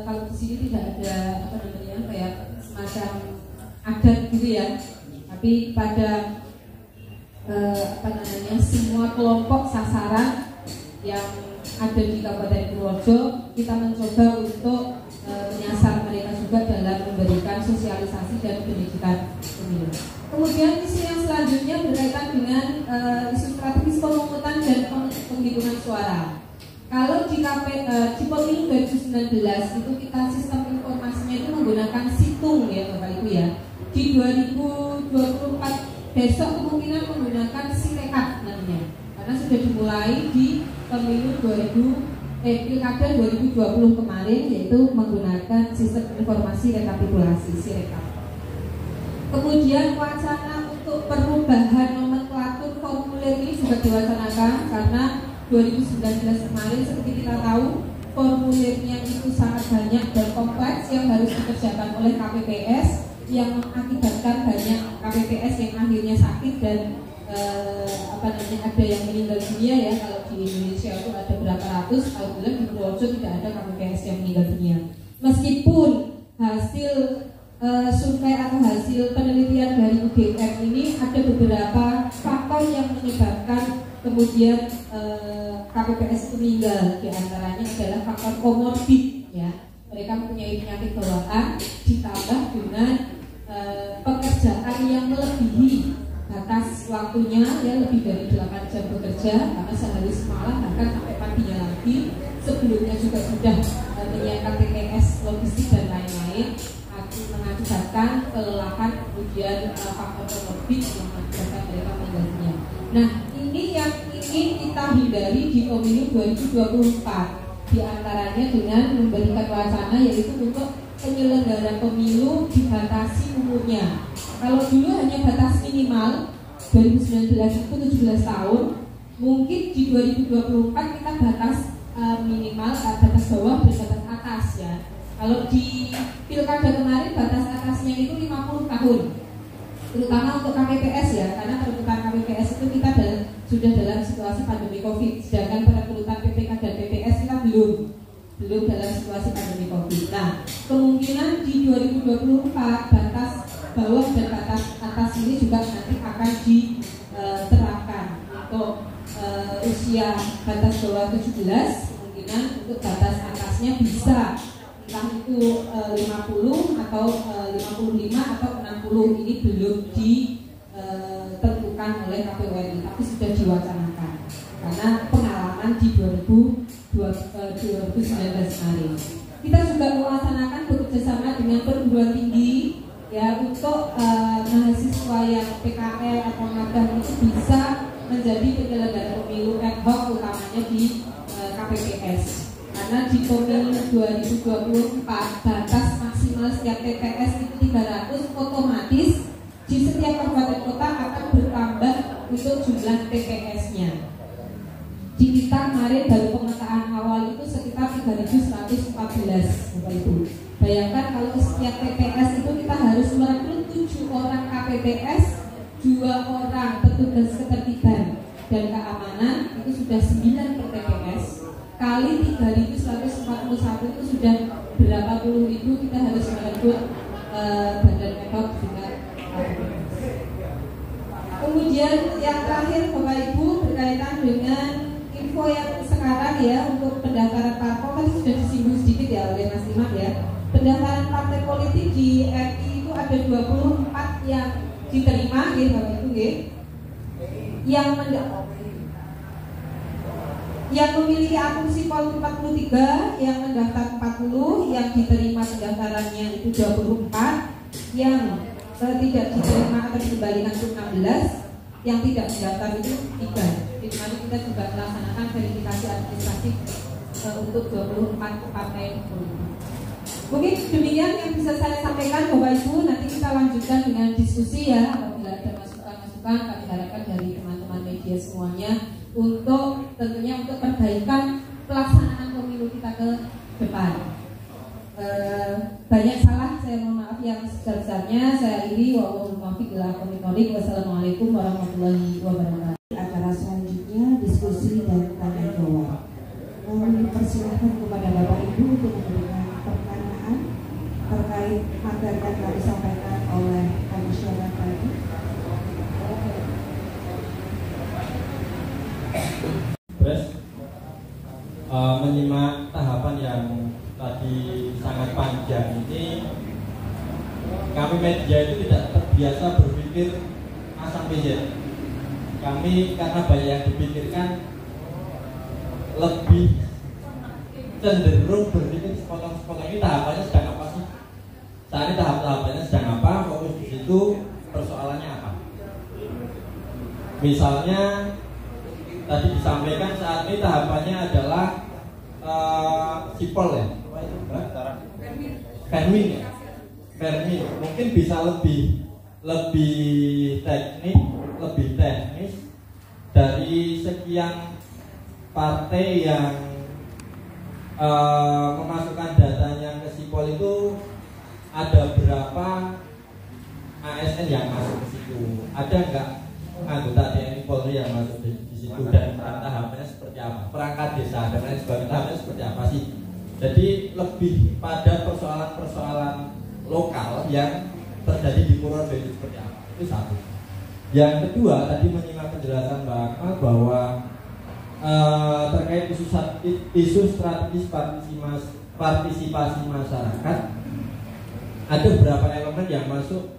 kalau di sini tidak ada apa namanya kayak semacam adat gitu ya, tapi pada semua kelompok sasaran yang ada di Kabupaten Purworejo, kita mencoba untuk menyasar mereka juga dalam memberikan sosialisasi dan pendidikan pemilu. Kemudian isu yang selanjutnya berkaitan dengan isu strategis pemungutan dan penghitungan suara. Kalau di pemilu 2019 itu kita sistem informasinya itu menggunakan situng ya Bapak Ibu ya. Di 2024 besok kemungkinan menggunakan sirekap namanya, karena sudah dimulai di pemilu pilkada 2020 kemarin, yaitu menggunakan sistem informasi rekapitulasi sirekap. Kemudian wacana untuk perubahan nomenklatur formulir ini juga diwacanakan karena 2019 kemarin seperti kita tahu formulirnya itu sangat banyak dan kompleks yang harus dikerjakan oleh KPPS, yang mengakibatkan banyak KPPS yang akhirnya sakit dan ada yang meninggal dunia ya. Kalau di Indonesia itu ada berapa ratus, alhamdulillah di Purworejo tidak ada KPPS yang meninggal dunia. Meskipun hasil survei atau hasil penelitian dari UGM ini ada beberapa faktor yang menyebabkan kemudian KPPS itu meninggal. Di antaranya adalah faktor komorbid ya. Mereka mempunyai penyakit bawaan ditambah dengan pekerjaan yang melebihi batas waktunya ya, lebih dari 8 jam bekerja karena sehari semalam bahkan sampai paginya lagi. Sebelumnya juga sudah menyiapkan TTS, logistik dan lain-lain, mengakibatkan kelelahan, kemudian faktor komorbid yang mengakibatkan mereka meninggal dunia. Nah, ini yang ingin kita hindari di pemilu 2024, diantaranya dengan memberikan wacana yaitu untuk penyelenggara pemilu dibatasi umurnya. Kalau dulu hanya batas minimal 2019 itu 17 tahun, mungkin di 2024 kita batas minimal, batas bawah dan batas atas ya. Kalau di pilkada kemarin batas atasnya itu 50 tahun, terutama untuk KPPS ya, karena perekrutan KPPS itu kita sudah dalam situasi pandemi COVID, sedangkan perekrutan PPK dan PPS kita belum dalam situasi pandemi COVID. Nah, kemungkinan di 2024 batas bawah dan batas atas ini juga nanti akan diterapkan untuk usia batas bawah 17, kemungkinan untuk batas atasnya bisa entah itu 50 atau 55 atau 60, ini belum ditentukan oleh KPU RI, tapi sudah diwacanakan karena pengalaman di 2019 kemarin. Kita juga melaksanakan bekerjasama dengan perguruan tinggi ya, untuk mahasiswa yang PKL atau magang itu bisa menjadi penyelenggara pemilu ad hoc, utamanya di KPPS. Karena di pemilu 2024 batas maksimal setiap TPS itu 300, otomatis di setiap kabupaten kota akan bertambah untuk jumlah TPS-nya. Di kita kemarin baru pemetaan awal itu sekitar 3.114 Bapak Ibu. Bayangkan kalau setiap TPS itu kita harus merekrut 7 orang KPPS, 2 orang petugas ketertiban dan keamanan, itu sudah 9 per TPS. Kali 3.141 itu sudah berapa puluh ribu kita harus merekrut badan ad dengan KPPS. Kemudian yang terakhir Bapak Ibu berkaitan disinggung sedikit ya oleh Mas Imam ya. Pendaftaran partai politik di RI itu ada 24 yang diterima, gitu Bapak Ibu, yang memiliki akun sipol 43, yang mendaftar 40, yang diterima pendaftarannya itu 24, yang tidak diterima atau dikembalikan itu 16, yang tidak mendaftar itu 3. Di mana kita juga melaksanakan verifikasi administratif untuk 24 partai politik. Mungkin demikian yang bisa saya sampaikan Bapak Ibu. Nanti kita lanjutkan dengan diskusi ya. Apabila ada masukan-masukan, kami harapkan dari teman-teman media semuanya untuk tentunya untuk perbaikan pelaksanaan pemilu kita ke depan. Banyak salah, saya mohon maaf yang sebesar-besarnya. Saya akhiri, wassalamualaikum warahmatullahi wabarakatuh. Acara selanjutnya diskusi dan tanya jawab. Mohon dipersilahkan kepada Bapak Ibu untuk memberikan pertanyaan terkait materi yang telah disampaikan oleh komisioner tadi. Terus menyimak tahapan yang tadi sangat panjang ini, kami media itu tidak terbiasa berpikir A sampai Z. Kami karena banyak yang dipikirkan lebih cenderung berpikir sepotong-sepotong, ini tahapannya sedang apa sih? Saat ini tahap-tahapannya sedang apa? Fokus di situ, persoalannya apa? Misalnya tadi disampaikan saat ini tahapannya adalah sipol ya, Fermin ya, Fermin. Mungkin bisa lebih teknis dari sekian partai yang memasukkan datanya ke sipol itu, ada berapa ASN yang masuk ke situ, ada nggak anggota TNI Polri yang masuk di situ, dan tahapannya seperti apa, perangkat desa dan lain sebagainya, tahapannya seperti apa sih. Jadi lebih pada persoalan-persoalan lokal yang terjadi di Purworejo itu seperti apa, itu satu. Yang kedua, tadi menyimak penjelasan Mbak Akmal bahwa terkait isu strategis partisipasi masyarakat, ada beberapa elemen yang masuk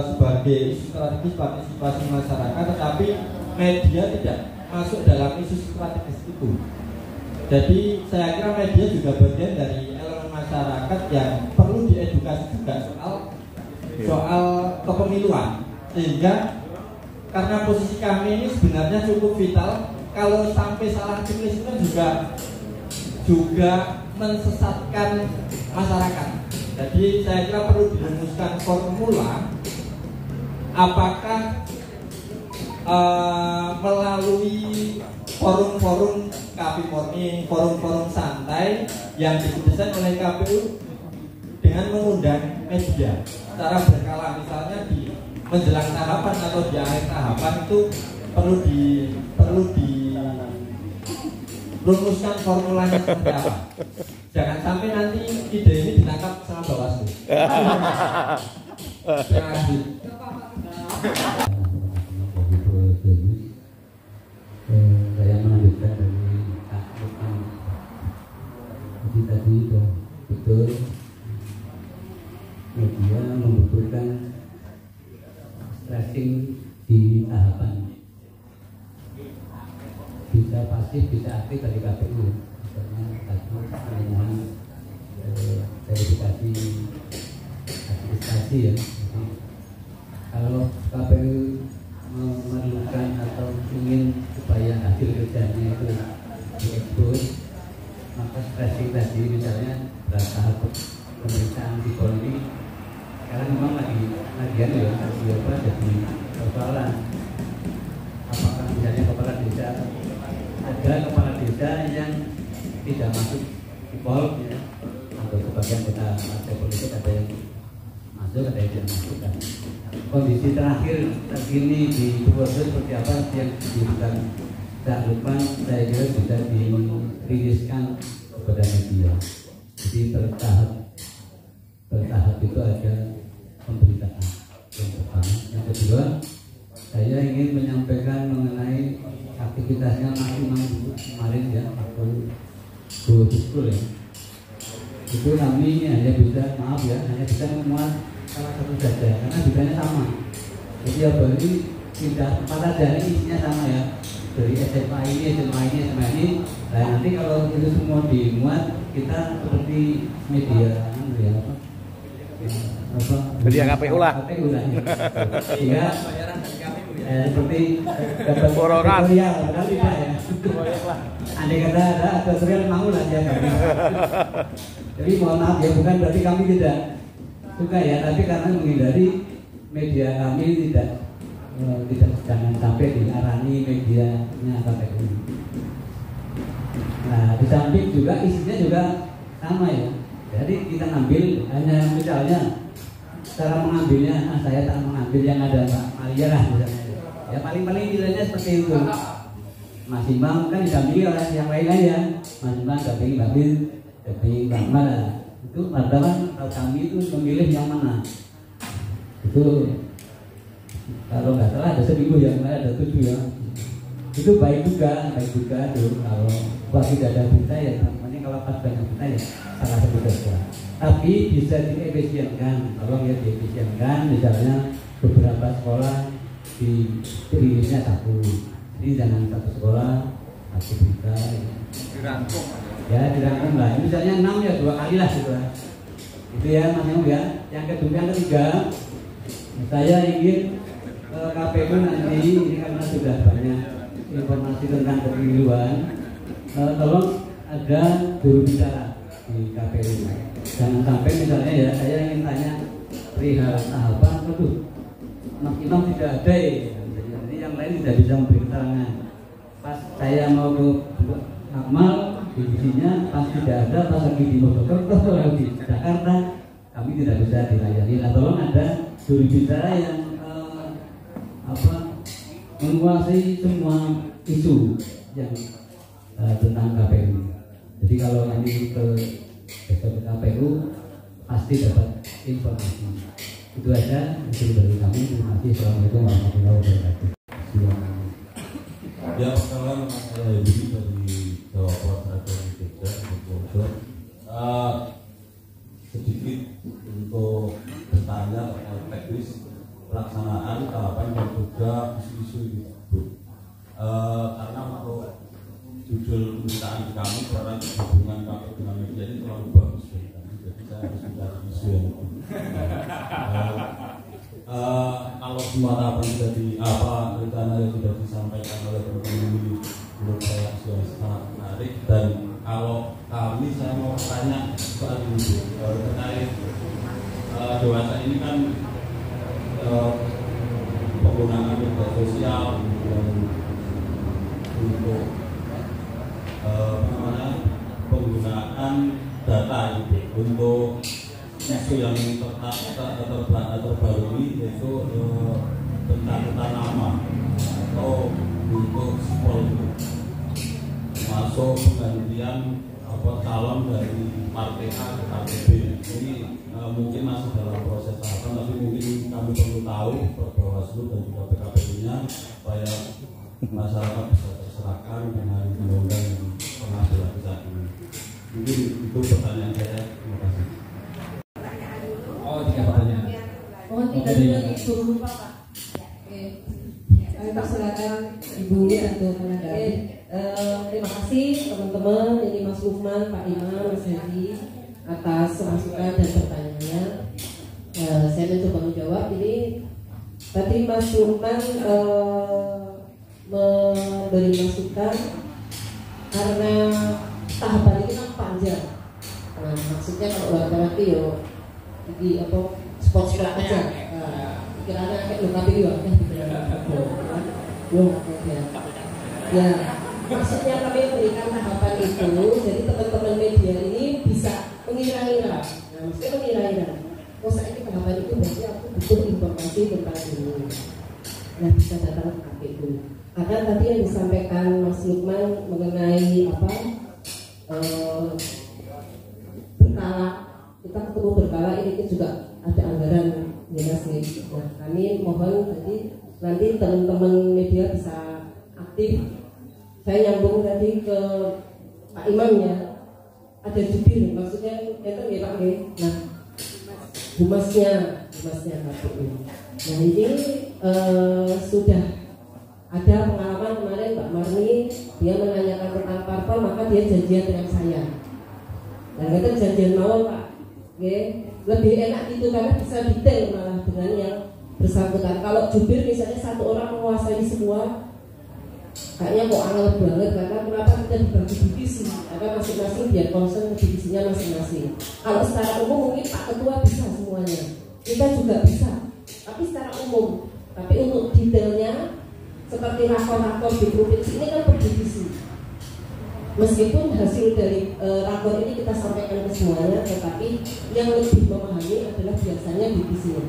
sebagai isu strategis partisipasi masyarakat, tetapi media tidak masuk dalam isu strategis itu. Jadi saya kira media juga bagian dari elemen masyarakat yang perlu diedukasi juga soal kepemiluan, sehingga karena posisi kami ini sebenarnya cukup vital, kalau sampai salah tulis itu juga mensesatkan masyarakat. Jadi saya kira perlu dirumuskan formula, apakah melalui forum-forum KP Morning, forum-forum santai yang didesain oleh KPU dengan mengundang media secara berkala, misalnya di menjelang tahapan atau di akhir tahapan itu perlu dirumuskan formulanya seperti apa. Jangan sampai nanti ide ini ditangkap sama Bawaslu. Terima kasih. Saya melanjutkan dari Kak Lukman. Jadi tadi sudah betul, media membutuhkan stressing di tahapan, bisa pasif bisa aktif dari KPU, misalnya tadi penemuan verifikasi administrasi ya. Jadi, kalau KPU memerlukan atau ingin supaya hasil kerjanya itu diekspos, maka stressing tadi misalnya tahap pemeriksaan sipol ini sekarang memang lagi jadi persoalan. Apakah misalnya kepala desa, ada kepala desa yang tidak masuk sipol ya, atau sebagian kota partai politik ada yang masuk, ada yang tidak masuk kan. Kondisi terakhir terkini di Purworejo seperti apa yang dibutuhkan Kak Lukman, saya kira bisa diriliskan kepada media. Jadi bertahap itu ada pemberitaan yang pertama. Yang kedua, saya ingin menyampaikan mengenai aktivitasnya Mas Imam kemarin ya, waktu go to school ya. Itu kami hanya bisa, maaf ya, hanya bisa memuat salah satu saja karena bidangnya sama. Jadi apa ini tidak tempat saja, ini isinya sama ya. Dari SMA ini, SMA ini, SMA ini. Nah nanti kalau itu semua dimuat, kita seperti media ya apa? Media KPU lah. KPU lah. Sehingga seperti dapat tutorial, padahal tidak ya. Andai kata ada tutorial mau lah ya. Jadi mohon maaf ya, bukan berarti kami tidak suka ya, tapi karena menghindari media kami tidak jangan sampai diarani medianya KPU. Nah di samping juga isinya juga sama ya. Jadi kita ngambil hanya misalnya cara mengambilnya, saya tak mengambil yang ada Mbak Maria lah misalnya. Ya paling-paling nilainya seperti itu. Mas Imbang kan didampingi oleh yang lain aja. Mas Imbang dampingi Mbak Bin, dampingi Mbak Mala. Itu wartawan kami itu memilih yang mana. Itu kalau nggak salah ada 1.000 yang lain ada 7 ya. Itu baik juga tuh. Kalau buat tidak ada berita ya, namanya kalau pas banyak berita ya salah satu saja. Tapi bisa diefisienkan, tolong ya diefisienkan. Misalnya beberapa sekolah dirilisnya satu, jadi jangan satu sekolah satu berita. Dirangkum. Ya dirangkum lah. Misalnya 6 ya 2 kali lah gitu lah. Itu ya Mas Yong ya. Yang ketiga, saya ingin KPU nanti ini karena sudah banyak informasi tentang kepemiluan, tolong ada juru bicara di KPU. Jangan sampai misalnya ya saya ingin tanya perihal tahapan, waduh Mas Imam tidak ada ya, jadi yang lain tidak bisa memberi keterangan. Pas saya mau ke Akmal divisinya pas tidak ada, pas lagi di Mojokerto atau di Jakarta kami tidak bisa dilayani. Nah, tolong ada juru bicara yang menguasai semua isu yang tentang KPU. Jadi kalau nanti ke KPU pasti dapat informasi. Itu aja itu dari kami. Terima kasih. Assalamualaikum warahmatullahi wabarakatuh. Ya, perkenalkan saya Yudi dari Jawa Barat dan Jogja. Sedikit untuk bertanya teknis pelaksanaan tahapan dan juga isu-isu tersebut. Karena untuk judul pemberitaan kami karena hubungan KPU dengan media ini terlalu bagus bagi kami, jadi saya harus mencari isu yang kalau semua tahapan sudah rencana yang sudah disampaikan oleh teman-teman ini menurut saya sudah sangat menarik. Dan kalau kami, saya mau tanya soal ini terkait dewasa ini kan penggunaan media sosial untuk penggunaan data itu untuk isu yang terbaru ini, yaitu tentang nama atau untuk sipol itu masuk penggantian calon dari partai A ke partai B. Ini mungkin masih dalam proses tahapan, tapi mungkin kami perlu tahu Bawaslu dan juga PKPU-nya supaya masyarakat bisa terserahkan dengan undang-undang yang pernah berlaku saat ini. Mungkin itu pertanyaan saya. Terima kasih. Oh, 3 pertanyaan. Mohon tidak disuruh lupa Pak. Oke. Kita silakan Ibu untuk menanggapi. Terima kasih teman-teman, ini Mas Lukman, Pak Imam, Mas Hadi atas masukan dan pertanyaannya. Saya mencoba menjawab. Ini tadi Mas Lukman memberi masukan karena tahapan ini kan panjang. Nah, maksudnya kalau laki-laki yo di sport aja. Kiranya kayak lu KPU ya, ya. Maksudnya kami memberikan tahapan itu, jadi teman-teman media ini bisa mengira-ngira. Nah, maksudnya mengira-ngira. Oh, saya ini tahapan itu berarti aku butuh informasi tentang ini. Nah, bisa datang ke KPU. Karena tadi yang disampaikan Mas Lukman mengenai berkala, kita ketemu berkala ini juga ada anggaran dinas nih. Nah, kami mohon tadi nanti teman-teman media bisa aktif. Saya nyambung tadi ke Pak Imam ya, ada jubir, maksudnya itu ya Pak ya. Nah, humasnya KPU. Nah ini sudah ada pengalaman kemarin Mbak Marni, dia menanyakan tentang parpol, maka dia janjian dengan saya. Dan kita janjian mau Pak, lebih enak itu karena bisa detail malah dengan yang bersangkutan. Kalau jubir misalnya satu orang menguasai semua, kayaknya kok angel banget, karena kenapa kita dibagi divisi, karena masing-masing biar concern ke divisinya masing-masing. Kalau secara umum mungkin Pak Ketua bisa semuanya, kita juga bisa, tapi secara umum. Tapi untuk detailnya seperti rakor-rakor di provinsi ini kan per divisi. Meskipun hasil dari rakor ini kita sampaikan ke semuanya, tetapi yang lebih memahami adalah biasanya divisinya.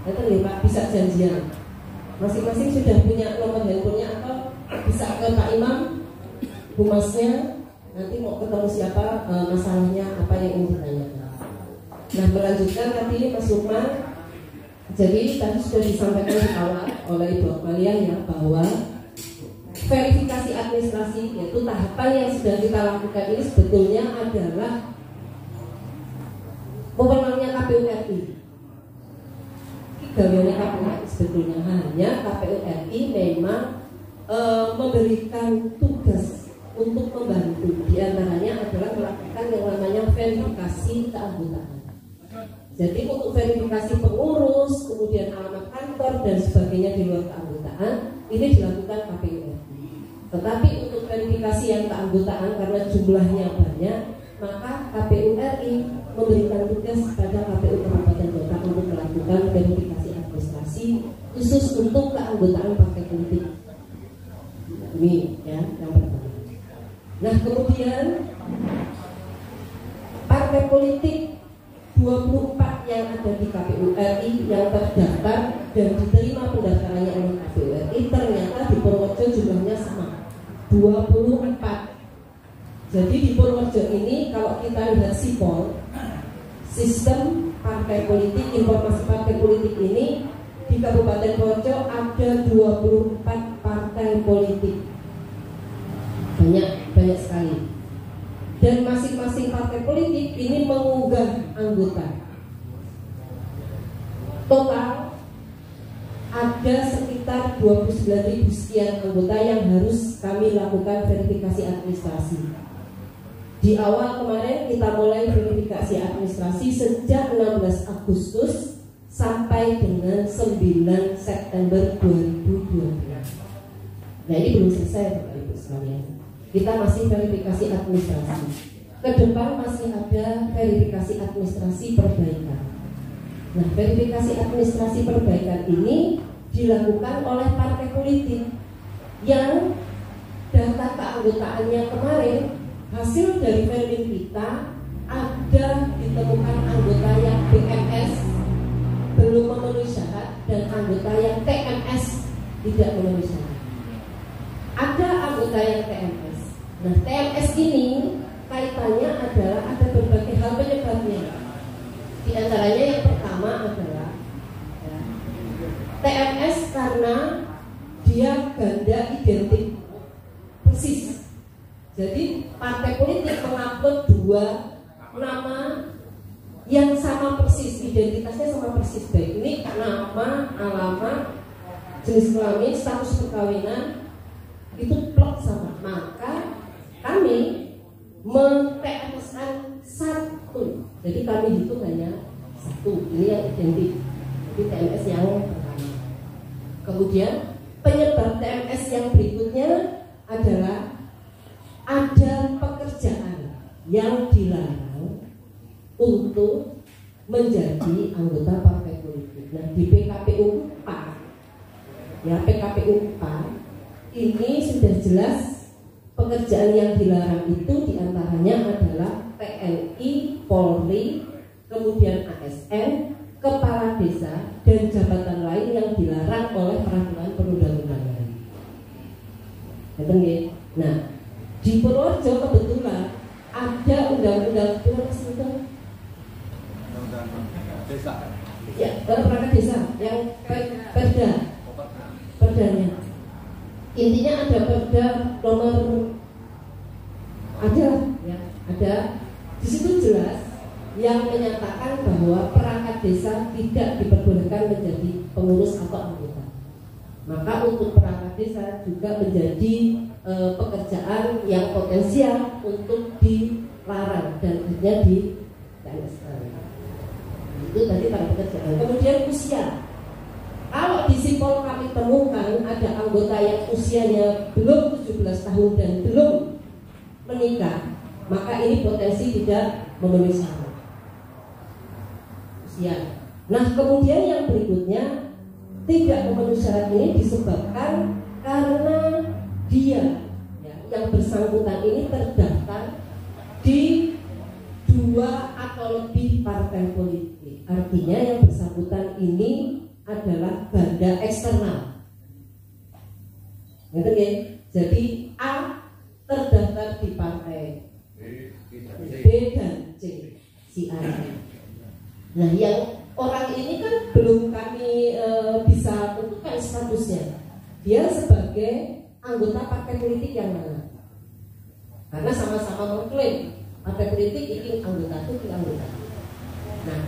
Nanti nih Pak bisa janjian, masing-masing sudah punya nomor handphonenya atau bisa ke Pak Imam, humasnya, nanti mau ketemu siapa, masalahnya apa yang ingin ditanyakan. Nah melanjutkan tadi Mas Lukman, jadi tadi sudah disampaikan di awal oleh Ibu Amalia ya, bahwa verifikasi administrasi, yaitu tahapan yang sedang kita lakukan ini sebetulnya adalah wewenangnya KPU RI. Gaweannya KPU RI sebetulnya, hanya KPU RI memang memberikan tugas untuk membantu, diantaranya adalah melakukan yang namanya verifikasi keanggotaan. Jadi untuk verifikasi pengurus, kemudian alamat kantor dan sebagainya di luar keanggotaan, ini dilakukan KPU RI. Tetapi untuk verifikasi yang keanggotaan karena jumlahnya banyak, maka KPU RI memberikan tugas kepada KPU Kabupaten Kota untuk melakukan verifikasi administrasi khusus untuk keanggotaan partai politik. Ini ya yang pertama. Nah kemudian partai politik 24 yang ada di KPU RI yang terdaftar dan diterima pendaftarannya oleh KPU RI, ternyata di Purworejo jumlahnya sama 24. Jadi di Purworejo ini kalau kita lihat SIPOL, sistem partai politik, informasi partai politik ini, di Kabupaten Purworejo ada 24 partai politik, banyak sekali. Dan masing-masing partai politik ini mengunggah anggota. Total ada sekitar 29.000 sekian anggota yang harus kami lakukan verifikasi administrasi. Di awal kemarin kita mulai verifikasi administrasi sejak 16 Agustus sampai dengan 9 September 2020. Nah ini belum selesai Bapak Ibu sekalian. Kita masih verifikasi administrasi. Ke depan masih ada verifikasi administrasi perbaikan. Nah, verifikasi administrasi perbaikan ini dilakukan oleh partai politik yang data keanggotaannya kemarin, hasil dari verifin kita ada ditemukan anggota yang BMS belum memenuhi syarat dan anggota yang TMS tidak memenuhi syarat. Ada anggota yang TMS. Nah, TMS ini kaitannya adalah ada berbagai hal penyebabnya. Di antaranya yang pertama adalah ya, TMS karena dia ganda identik persis. Jadi partai politik mengupload 2 nama yang sama persis, identitasnya sama persis, baik ini nama, alamat, jenis kelamin, status perkawinan itu plot sama. Maka kami men-TMS-an 1. Jadi kami hitung hanya 1. Ini yang identik. Jadi TMS yang pertama. Kemudian penyebab TMS yang berikutnya adalah ada pekerjaan yang dilarang untuk menjadi anggota partai politik. Nah di PKPU 4 ya, PKPU 4 ini sudah jelas pekerjaan yang dilarang itu diantaranya adalah TNI, Polri, kemudian ASN, kepala desa, dan jabatan lain yang dilarang oleh peraturan perundang-undangan. Nah, di Purworejo kebetulan ada undang-undang desa. Ya, perangkat desa yang perdanya. Intinya ada perda nomor ada ya, ada. yang menyatakan bahwa perangkat desa tidak diperbolehkan menjadi pengurus atau anggota. Maka untuk perangkat desa juga menjadi pekerjaan yang potensial untuk dilarang dan akhirnya di TNS. Itu tadi para pekerjaan. Kemudian usia. Kalau di Sipol kami temukan ada anggota yang usianya belum 17 tahun dan belum menikah, maka ini potensi tidak memenuhi syarat usia. Nah, kemudian yang berikutnya tidak memenuhi syarat ini disebabkan karena dia yang bersangkutan ini terdaftar di 2 atau lebih partai politik. Artinya yang bersangkutan ini adalah banda eksternal. Ngerti ya? Jadi A terdaftar di partai B dan C, si A. Nah, yang orang ini kan belum kami bisa tentukan statusnya. Dia sebagai anggota partai politik yang mana? Karena sama-sama mengklaim partai politik ingin anggota itu anggota. Nah,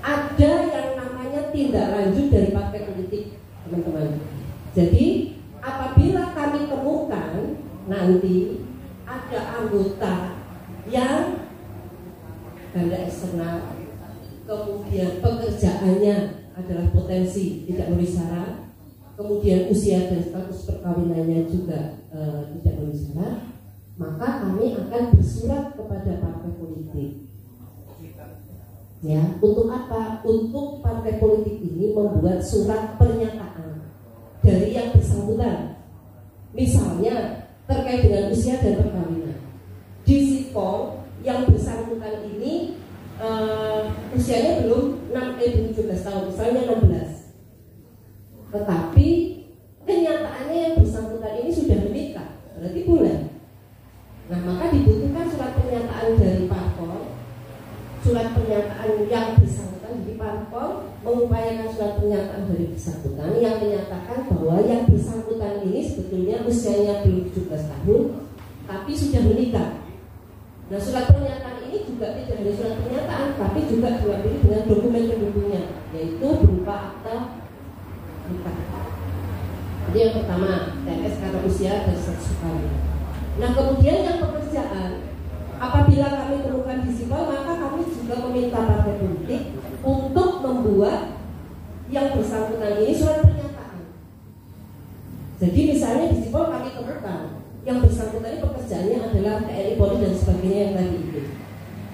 ada yang namanya tindak lanjut dari partai politik, teman-teman. Jadi apabila kami temukan nanti ada anggota yang banda eksternal, kemudian pekerjaannya adalah potensi tidak memenuhi syarat, kemudian usia dan status perkawinannya juga tidak memenuhi syarat, maka kami akan bersurat kepada partai politik. Ya, untuk apa? Untuk partai politik ini membuat surat pernyataan dari yang bersangkutan. Misalnya terkait dengan usia dan perkawinan. Di Sipol yang bersangkutan ini usianya belum 17 tahun, misalnya 16. Tetapi kenyataannya yang bersangkutan ini sudah menikah, berarti boleh. Nah, maka dibutuhkan surat pernyataan dari parpol, surat pernyataan yang bersangkutan dari parpol mengupayakan surat pernyataan dari bersangkutan yang menyatakan bahwa yang bersangkutan ini sebetulnya usianya belum 17 tahun tapi sudah menikah. Nah, surat pernyataan ini juga tidak hanya surat pernyataan tapi juga dilengkapi dengan dokumen pendukungnya, yaitu berupa akta nikah. Jadi yang pertama TNS karena usia dan status kawin. Nah, kemudian yang pekerjaan, apabila kami temukan di Sipol, maka kami juga meminta partai politik untuk membuat yang bersangkutan ini surat pernyataan. Jadi misalnya di Sipol kami temukan yang bersangkutan ini pekerjaannya adalah TNI Polri dan sebagainya yang tadi itu.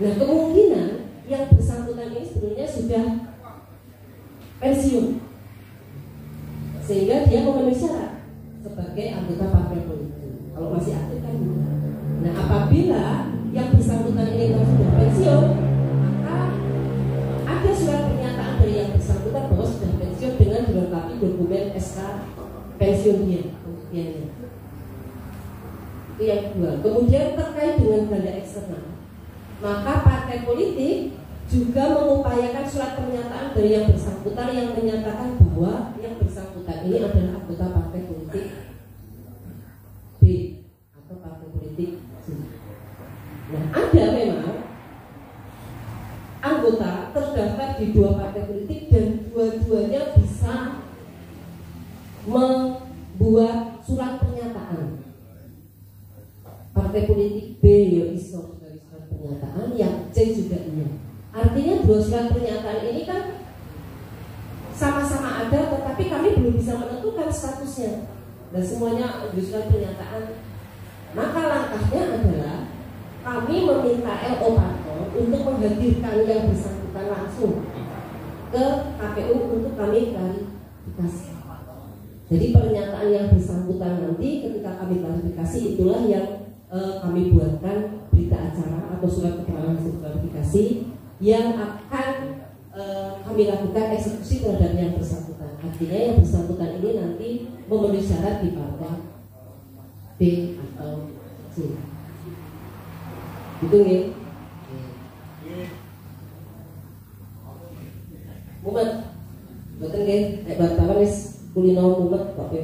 Nah, kemungkinan yang bersangkutan ini sebenarnya sudah pensiun, sehingga dia memenuhi syarat sebagai anggota partai politik. Kalau masih aktif kan. Nah, apabila yang bersangkutan ini sudah pensiun, maka ada surat pernyataan dari yang bersangkutan bahwa sudah pensiun dengan dilengkapi dokumen SK pensiun dia. Itu yang kedua. Kemudian terkait dengan banda eksternal, maka partai politik juga mengupayakan surat pernyataan dari yang bersangkutan yang menyatakan bahwa yang bersangkutan ini adalah anggota partai politik B atau partai politik C. Nah, ada memang anggota terdaftar di 2 partai politik dan dua-duanya bisa membuat surat pernyataan. Partai politik B ya iso dari surat pernyataan, yang C juga iya. Artinya 2 surat pernyataan ini kan sama-sama ada, tetapi kami belum bisa menentukan statusnya. Dan semuanya 2 surat pernyataan. Maka langkahnya adalah kami meminta LO Parpol untuk menghadirkan yang bersangkutan langsung ke KPU untuk kami klarifikasi. Jadi pernyataan yang bersangkutan nanti ketika kami klarifikasi itulah yang kami buatkan berita acara atau surat keterangan hasil klarifikasi yang akan kami lakukan eksekusi terhadap yang bersangkutan. Artinya yang bersangkutan ini nanti memenuhi syarat di partai B atau C. Gitu nih. Mumet, betul nggih? Nek wartawan wis kulino mumet kok.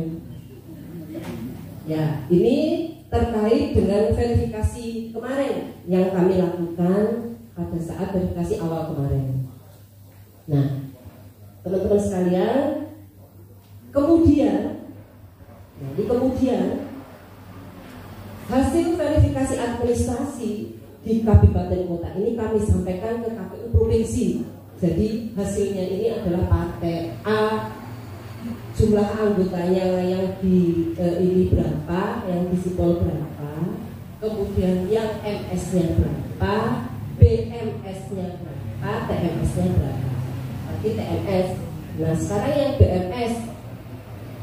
Ya, ini terkait dengan verifikasi kemarin yang kami lakukan pada saat verifikasi awal kemarin. Nah, teman-teman sekalian, kemudian hasil verifikasi administrasi di kabupaten kota ini kami sampaikan ke KPU provinsi. Jadi hasilnya ini adalah partai A, jumlah anggotanya yang di ini berapa, yang di sipol berapa, kemudian yang MS-nya berapa, BMS-nya berapa, TMS-nya berapa. Berarti TMS. Nah, sekarang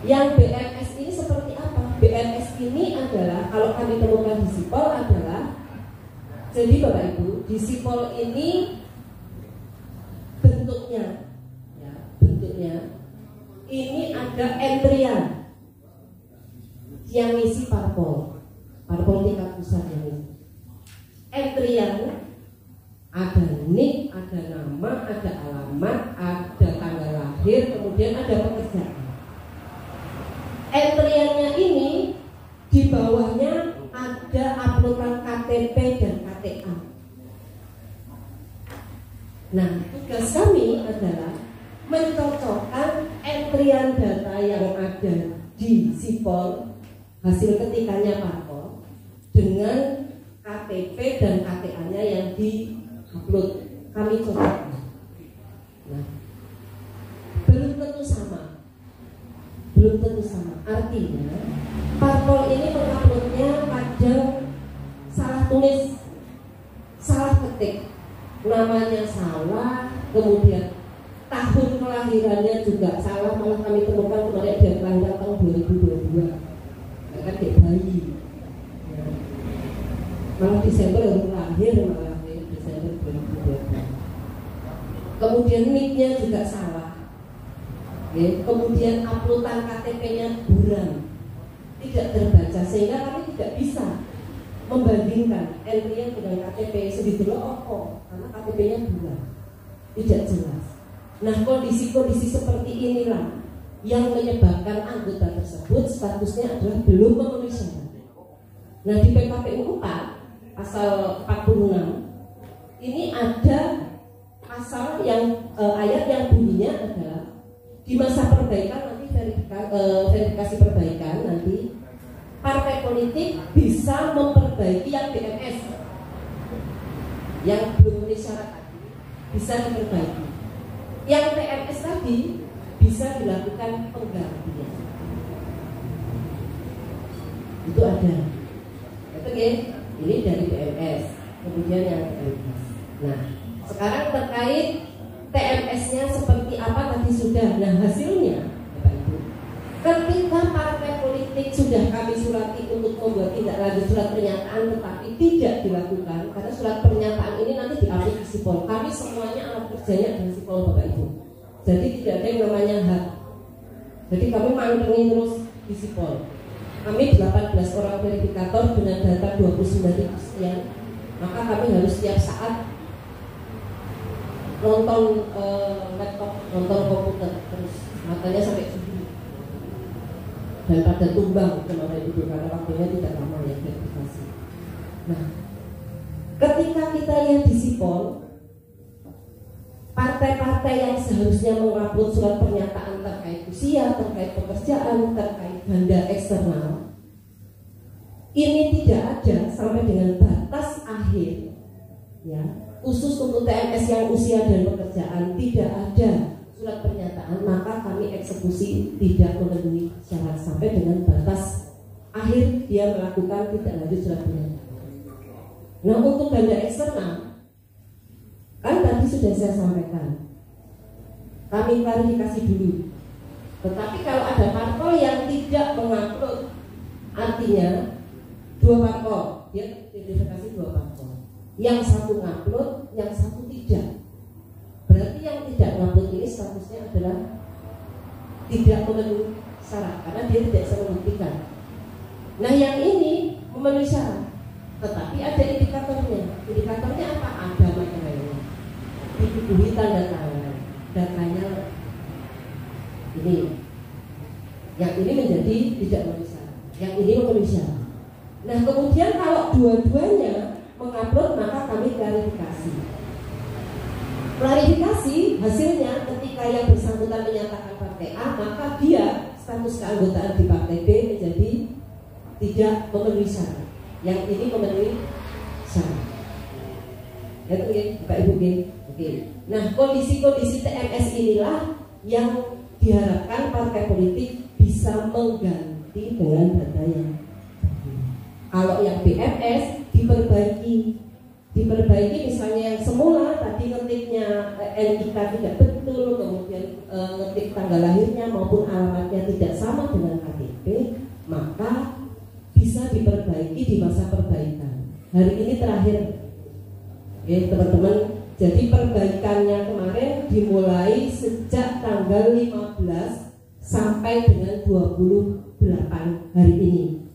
yang BMS ini seperti apa? BMS ini adalah, kalau kami temukan di sipol adalah, jadi Bapak Ibu, di sipol ini bentuknya ini ada entrian yang isi parpol tingkat pusat yang ini. Entrian ada nik, ada nama, ada alamat, ada tanggal lahir, kemudian ada pekerjaan. Entriannya ini di bawahnya ada uploadan KTP dan KTA. Nah, tugas kami adalah mencocokkan entrian data yang ada di sipol hasil ketikannya parpol dengan KTP dan KTA-nya yang di-upload. Kami cocokkan. Nah, belum tentu sama. Artinya parpol ini menguploadnya kadang salah tulis, salah ketik, namanya salah, kemudian tahun kelahirannya juga salah. Malah kami temukan kemarin dia kelahiran tahun 2022, kan kayak bayi. Malah Desember baru lahir, malah Desember 2022. Kemudian nick-nya juga salah. Kemudian uploadan KTP-nya buram, tidak terbaca, sehingga kami tidak bisa membandingkan entrian dengan KTP sedikit karena KTP-nya buram, tidak jelas. Nah, kondisi-kondisi seperti inilah yang menyebabkan anggota tersebut statusnya adalah belum memenuhi syarat. Nah, di PKPU 4 pasal 46 ini ada pasal yang ayat yang bunyinya adalah di masa perbaikan nanti verifikasi perbaikan nanti partai politik bisa memperbaiki yang BMS yang belum memenuhi syarat tadi bisa diperbaiki. Yang TMS tadi bisa dilakukan penggantian. Itu ada. Itu ini dari BMS. Kemudian yang TMS. Nah, sekarang terkait TMS-nya seperti apa tadi sudah. Nah, hasilnya Bapak Ibu, ketika partai politik sudah kami surati untuk membuat tindak lanjut surat pernyataan tetapi tidak dilakukan karena surat pernyataan ini nanti diambil di sipol. Kami semuanya alat kerjanya di sipol Bapak Ibu. Jadi tidak ada yang namanya hak. Jadi kami mantengin terus di sipol. Kami 18 orang verifikator dengan data 29.000 sekian. Maka kami harus setiap saat nonton laptop, nonton komputer terus matanya sampai subuh dan pada tumbang kemarin itu karena waktunya tidak lama ya verifikasi. Nah, ketika kita lihat di sipol, partai-partai yang seharusnya mengupload surat pernyataan terkait usia, terkait pekerjaan, terkait ganda eksternal, ini tidak ada sampai dengan batas akhir, ya. Khusus untuk TMS yang usia dan pekerjaan tidak ada surat pernyataan, maka kami eksekusi tidak memenuhi syarat sampai dengan batas akhir dia melakukan tidak lanjut surat pernyataan. Nah, untuk ganda eksternal kan tadi sudah saya sampaikan, kami klarifikasi dulu. Tetapi kalau ada parpol yang tidak mengupload, artinya dua parpol, dia verifikasi dua parpol. Yang satu ngupload, yang satu tidak. Berarti yang tidak ngupload ini statusnya adalah tidak memenuhi syarat karena dia tidak bisa membuktikan. Nah, yang ini memenuhi syarat, tetapi ada indikatornya. Indikatornya apa? Ada materialnya, ditubuhi tanda tangan, datanya ini. Yang ini menjadi tidak memenuhi syarat, yang ini memenuhi syarat. Nah, kemudian kalau dua-duanya mengupload, maka kami klarifikasi. Klarifikasi hasilnya ketika yang bersangkutan menyatakan partai A, maka dia status keanggotaan di partai B menjadi tidak memenuhi syarat. Yang ini memenuhi syarat. Ya, Bapak Ibu, oke. Nah, kondisi-kondisi TMS inilah yang diharapkan partai politik bisa mengganti dengan data yang kalau yang BMS diperbaiki misalnya yang semula tadi ngetiknya NIK tidak betul, kemudian ngetik tanggal lahirnya maupun alamatnya tidak sama dengan KTP, maka bisa diperbaiki di masa perbaikan. Hari ini terakhir, teman-teman. Jadi perbaikannya kemarin dimulai sejak tanggal 15 sampai dengan 28 hari ini.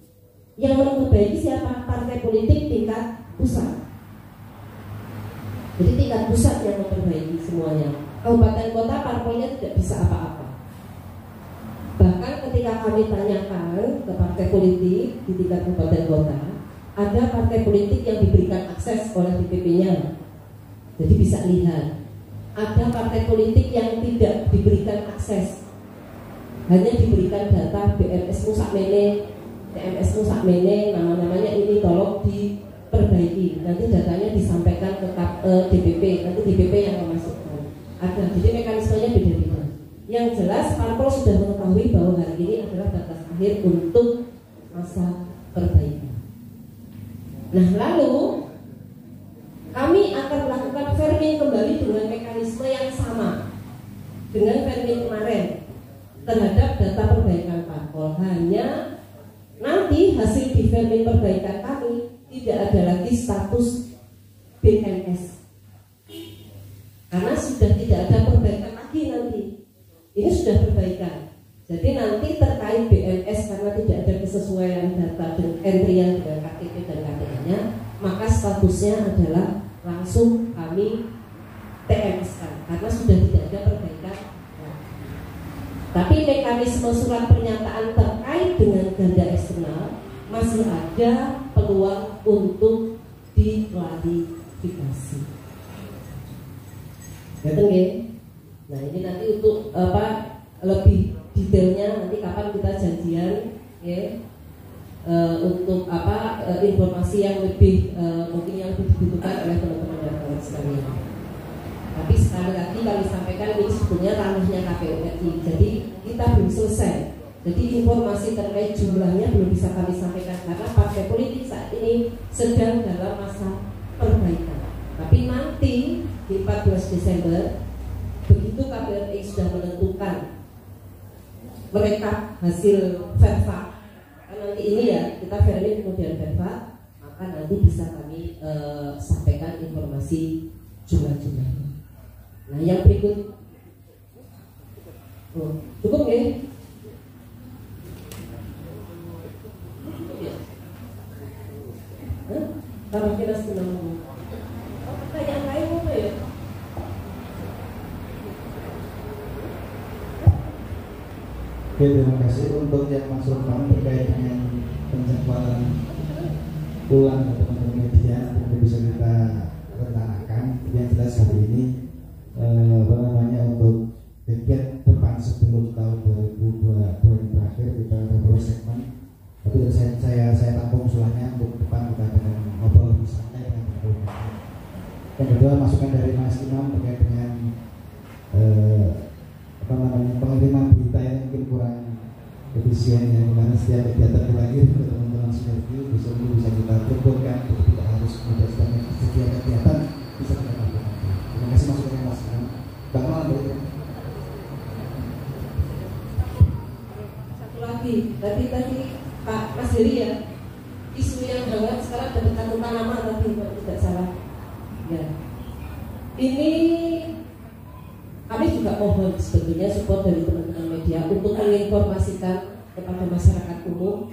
Yang memperbaiki siapa? Partai politik tingkat pusat. Jadi tingkat pusat yang memperbaiki semuanya. Kabupaten kota parpolnya tidak bisa apa-apa. Bahkan ketika kami tanyakan ke partai politik di tingkat kabupaten kota, ada partai politik yang diberikan akses oleh DPP-nya. Jadi bisa lihat, ada partai politik yang tidak diberikan akses, hanya diberikan data BMS Musakmene, TMS Musakmene, nama-namanya ini tolong diperbaiki. Nanti datanya disampaikan ke DPP, nanti DPP yang memasukkan. Ada, jadi mekanismenya beda-beda. Yang jelas parpol sudah mengetahui bahwa hari ini adalah batas akhir untuk masa perbaikan. Nah, lalu kami akan melakukan vermin kembali dengan mekanisme yang sama dengan vermin kemarin terhadap data perbaikan parpol. Hanya nanti hasil di vermin perbaikan kami tidak ada lagi status BMS karena sudah tidak ada perbaikan lagi nanti. Ini sudah perbaikan. Jadi nanti terkait BMS karena tidak ada kesesuaian data dan entrian dengan KTP dan KTN-nya, maka statusnya adalah langsung kami TMS-kan karena sudah tidak ada perbaikan. Tapi mekanisme surat pernyataan terkait dengan ganda eksternal masih ada peluang untuk diklarifikasi. Betul ya? Nah, ini nanti untuk lebih detailnya nanti kapan kita janjian ya. Untuk informasi yang lebih mungkin yang lebih dibutuhkan oleh teman-teman dan kawan sekalian. Tapi sekali lagi kami sampaikan ini sebetulnya ranahnya KPU RI. Jadi kita belum selesai. Jadi informasi terkait jumlahnya belum bisa kami sampaikan karena partai politik saat ini sedang dalam masa perbaikan. Tapi nanti di 14 Desember begitu KPU RI sudah menentukan merekap hasil verifak. Nanti ini ya kita verify kemudian verify, maka nanti bisa kami sampaikan informasi jumlah-jumlahnya. Nah, yang berikut cukup ya? Kalau kita senang pertanyaan lain apa ya? Oke, terima kasih untuk yang masuk kami terkait dengan penjadwalan ulang atau teman-teman media yang bisa kita rencanakan. Yang jelas hari ini untuk tiket depan sebelum tahun 2022 yang terakhir kita ada beberapa segmen. Tapi saya tampung usulannya untuk depan kita akan ngobrol lebih santai dengan teman-teman. Yang kedua masukan dari Mas Imam terkait dengan pengiriman berita yang mungkin kurang efisien, yang dimana setiap kegiatan terakhir teman-teman sinergi bisa kita kumpulkan untuk tidak harus kemudian setiap kegiatan bisa kita lakukan. Terima kasih masukan Mas Imam. Bang Malam berikutnya. Satu lagi, tadi Pak Mas Heri ya, isu yang hangat sekarang dapat kartu nama tapi tidak salah. Ya, ini kami juga mohon sebetulnya support dari teman-teman media untuk menginformasikan kepada masyarakat umum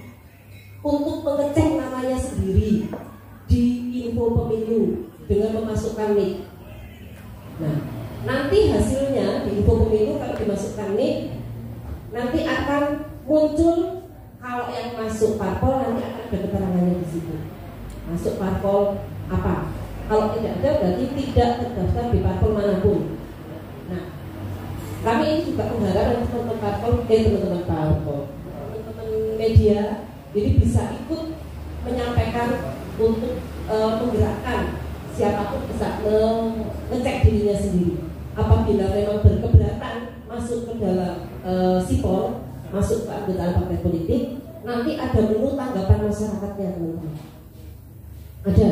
untuk mengecek namanya sendiri di info pemilu dengan memasukkan NIK. Nah, nanti hasilnya di info pemilu kalau dimasukkan NIK nanti akan muncul. Kalau yang masuk parpol nanti akan ada keterangannya di situ. Masuk parpol apa? Kalau tidak ada berarti tidak terdaftar di parpol manapun. teman-teman Parpol, teman-teman media, jadi bisa ikut menyampaikan untuk menggerakkan siapapun bisa ngecek dirinya sendiri. Apabila memang berkeberatan masuk ke dalam sipol, masuk ke anggotaan partai politik, nanti ada menu tanggapan masyarakatnya, teman-teman. Ada.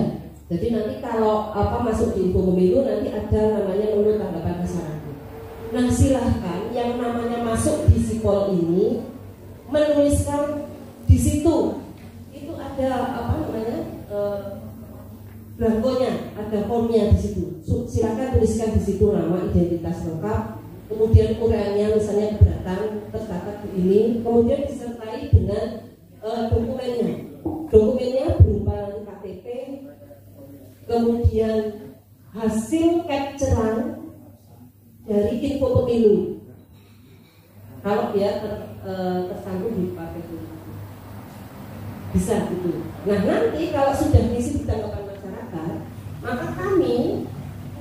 Jadi nanti kalau masuk di info pemilu nanti ada namanya menu tanggapan masyarakat. Nah, silahkan yang namanya masuk di sipol ini menuliskan di situ. Itu ada blankonya, ada formnya di situ. Silakan tuliskan di situ nama, identitas lengkap, kemudian uraiannya misalnya keberatan tercatat di ini, kemudian disertai dengan dokumennya. Dokumennya berupa KTP, kemudian hasil capturean dari info pemilu. Kalau dia tersangkut di partai politik, bisa gitu. Nah, nanti kalau sudah mengisi di tanggapan masyarakat, maka kami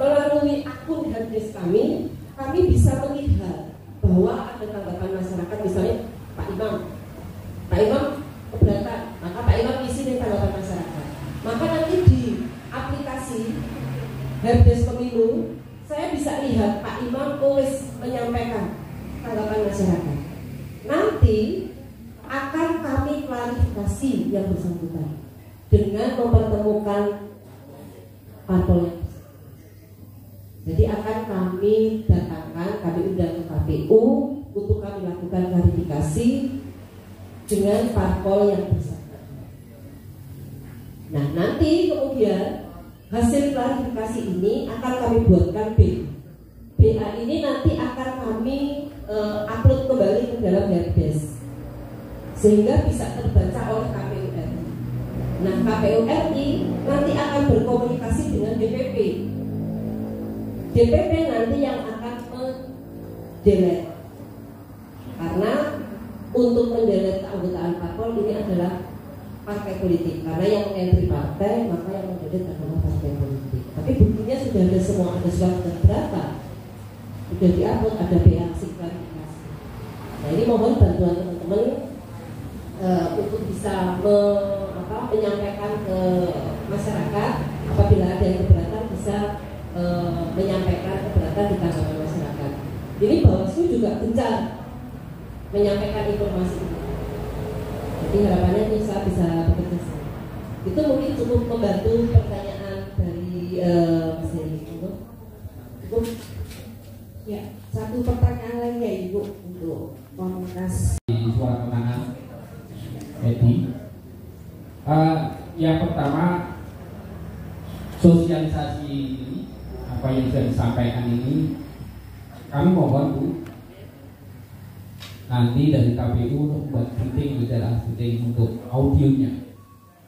melalui akun helpdesk kami bisa melihat bahwa ada tanggapan masyarakat, misalnya Pak Imam keberatan, maka Pak Imam isi di tanggapan masyarakat. Maka nanti di aplikasi helpdesk pemilu saya bisa lihat Pak Imam tulis menyampaikan tanggapan masyarakat. Nanti akan kami klarifikasi yang bersangkutan dengan mempertemukan parpolnya. Jadi akan kami datangkan, kami undang ke KPU untuk kami lakukan klarifikasi dengan parpol yang bersangkutan. Nah, nanti kemudian hasil klarifikasi ini akan kami buatkan BA ini nanti akan kami upload kembali ke dalam helpdesk sehingga bisa terbaca oleh KPU RI. Nah, KPU RI nanti akan berkomunikasi dengan DPP. DPP nanti yang akan mendelete, karena untuk mendelete keanggotaan parpol ini adalah partai politik, karena yang entry partai maka yang mendelete adalah partai politik. Tapi buktinya sudah ada semua, ada surat keberatan, sudah diupload, ada BA klarifikasi. Nah, ini mohon bantuan teman-teman untuk bisa menyampaikan ke masyarakat. Apabila ada yang keberatan bisa menyampaikan keberatan di tanggapan masyarakat. Ini Bawaslu juga gencar menyampaikan informasi ini. Jadi harapannya bisa bekerja sama. Itu mungkin cukup membantu pertanyaan dari Mas Heri. Cukup. Ya, satu pertanyaan lagi ya Ibu untuk komunitas suara kemenangan Edi. Yang pertama, sosialisasi ini, apa yang sudah disampaikan ini, kami mohon Bu, nanti dari KPU membuat briefing untuk audionya.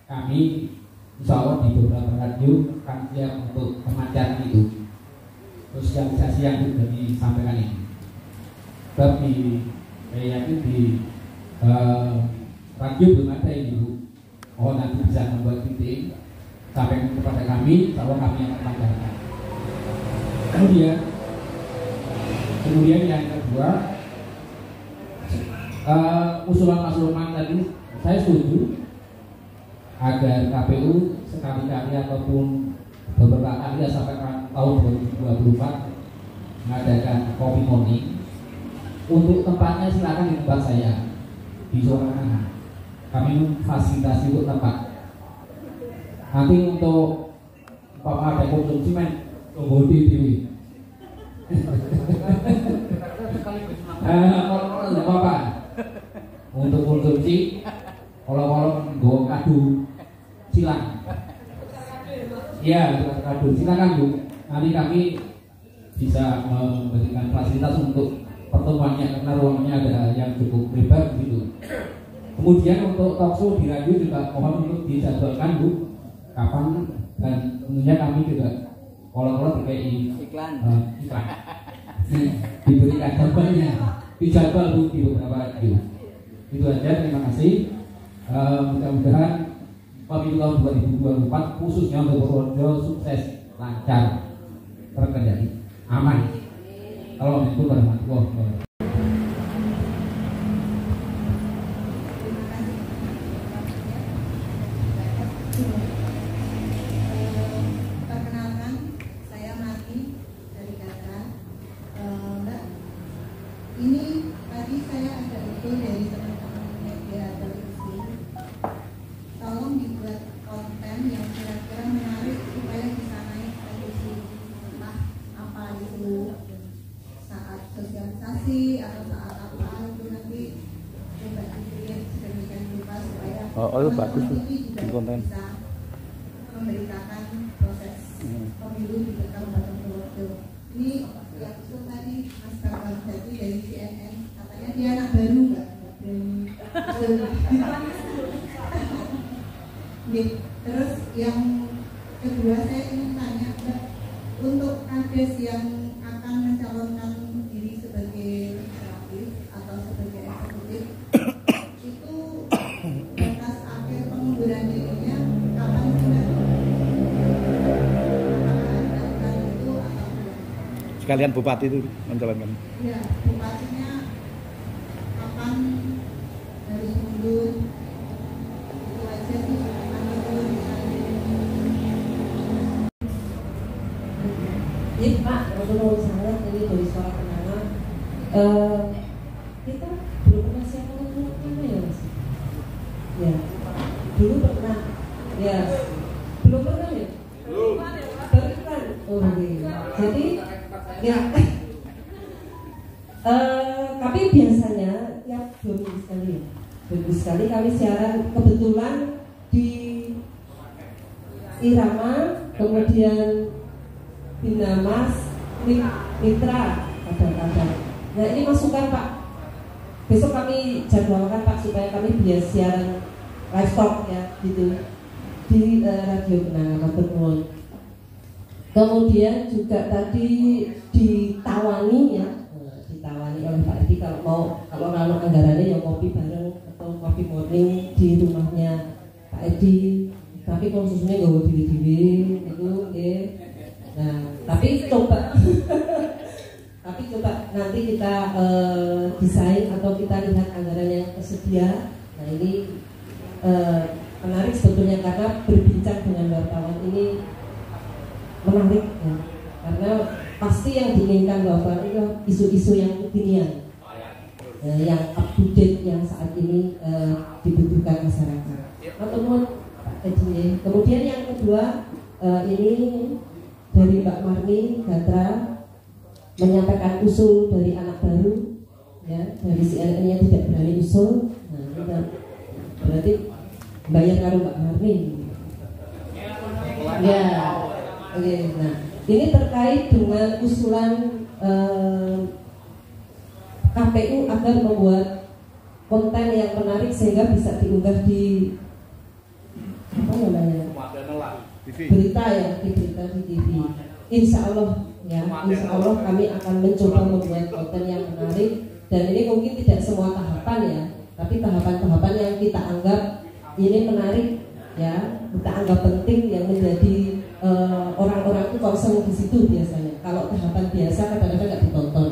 Kami insya Allah di beberapa radio akan siap untuk memancar itu sosialisasi yang sudah disampaikan ini. Tapi saya yakin di radio belum ada ini Bu. Oh, nanti bisa membuat briefing sampaikan kepada kami, kalau kami yang akan pancarkan. Kemudian yang kedua, usulan tadi saya setuju agar KPU sekali-kali ataupun beberapa kali sampai tahun 2024 mengadakan kopi morning. Untuk tempatnya silakan di tempat saya di Suara Kanan. Kami fasilitasi untuk tempat. Nanti untuk ada konsumsi tunggu di kalau tidak apa-apa. Untuk konsumsi kalau gue kado silang. Ya, kado silakan Bu. Nanti kami bisa memberikan fasilitas untuk pertemuannya karena ruangnya ada yang cukup lebar gitu. Kemudian untuk talkshow di radio juga mohon untuk dijadwalkan Bu, kapan, dan tentunya kami juga kalau terkait iklan diberikan jadwalnya, dijadwal Bu di beberapa radio. Itu aja, terima kasih. Mudah-mudahan pemilu tahun 2024 khususnya untuk Purworejo sukses, lancar, terkendali, aman. Kalau itu warahmatullahi wabarakatuh. diskusi atau saat apa itu nanti coba dipilih sedemikian rupa supaya itu bagus tuh di konten bisa memberitakan proses pemilu di Kabupaten Purworejo. Ini yang itu tadi Mas Bambang Jati dari CNN katanya dia anak baru nggak berani. Terus yang kedua saya ingin tanya Mbak, untuk kades yang akan mencalonkan diri sebagai legislatif atau sebagai eksekutif itu batas akhir pengunduran dirinya kapan sih Mbak? Apakah itu atau tidak? sekalian bupati itu mencalonkan. Ya, bupatinya kapan harus mundur? Itu aja sih. Jadi Pak, menurut saya ini dari suara pendengar, kita belum pernah siapkan mana ya Mas? Ya, dulu pernah, ya, belum pernah ya? Belum. Berikan, oh iya. Jadi, ya, tapi biasanya tiap 2 minggu sekali ya, 2 minggu sekali kami siaran kebetulan di Irama, kemudian Binamas, Mitra, kadang-kadang. Nah ini masukan Pak. Besok kami jadwalkan Pak supaya kami biasa siaran live talk ya gitu di Radio Kenanga Maturnuwun. Kemudian juga tadi ditawani ya, ditawani oleh Pak Edi kalau rano anggarannya yang kopi bareng atau kopi morning di rumahnya Pak Edi. Tapi khususnya nggak diri-diri itu ya. Nah, tapi coba nanti kita desain atau kita lihat anggaran yang tersedia. Nah ini menarik sebetulnya karena berbincang dengan wartawan ini menarik ya. Karena pasti yang diinginkan wartawan itu isu-isu yang kekinian, yang up to date yang saat ini dibutuhkan masyarakat. Kemudian yang kedua ini dari Mbak Marni Gatra menyampaikan usul dari anak baru ya, dari CNN yang tidak berani usul. Nah ini berarti bayar kalau Mbak Marni ya. Oke, nah ini terkait dengan usulan KPU agar membuat konten yang menarik sehingga bisa diunggah di apa namanya berita ya, di berita di TV. Insya Allah ya, Insya Allah kami akan mencoba membuat konten yang menarik, dan ini mungkin tidak semua tahapan ya, tapi tahapan-tahapan yang kita anggap ini menarik ya, kita anggap penting yang menjadi orang-orang itu concern di situ biasanya. Kalau tahapan biasa kadang-kadang nggak ditonton.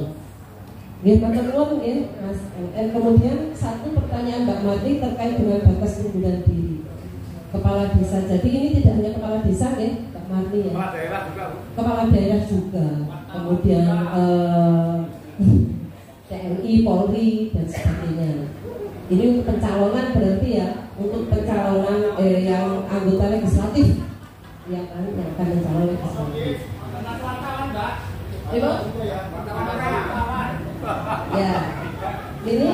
Ya, maturnuwun ya, Mas. Dan kemudian satu pertanyaan Mbak Marni terkait dengan batas pengunduran diri kepala desa. Jadi ini tidak hanya kepala desa ya, Mbak Marni ya. Kepala daerah juga. Kepala daerah juga. Kemudian TNI, Polri dan sebagainya. Ini untuk pencalonan berarti ya, untuk pencalonan yang anggota legislatif yang akan mencalon legislatif. Ibu? Ya, ini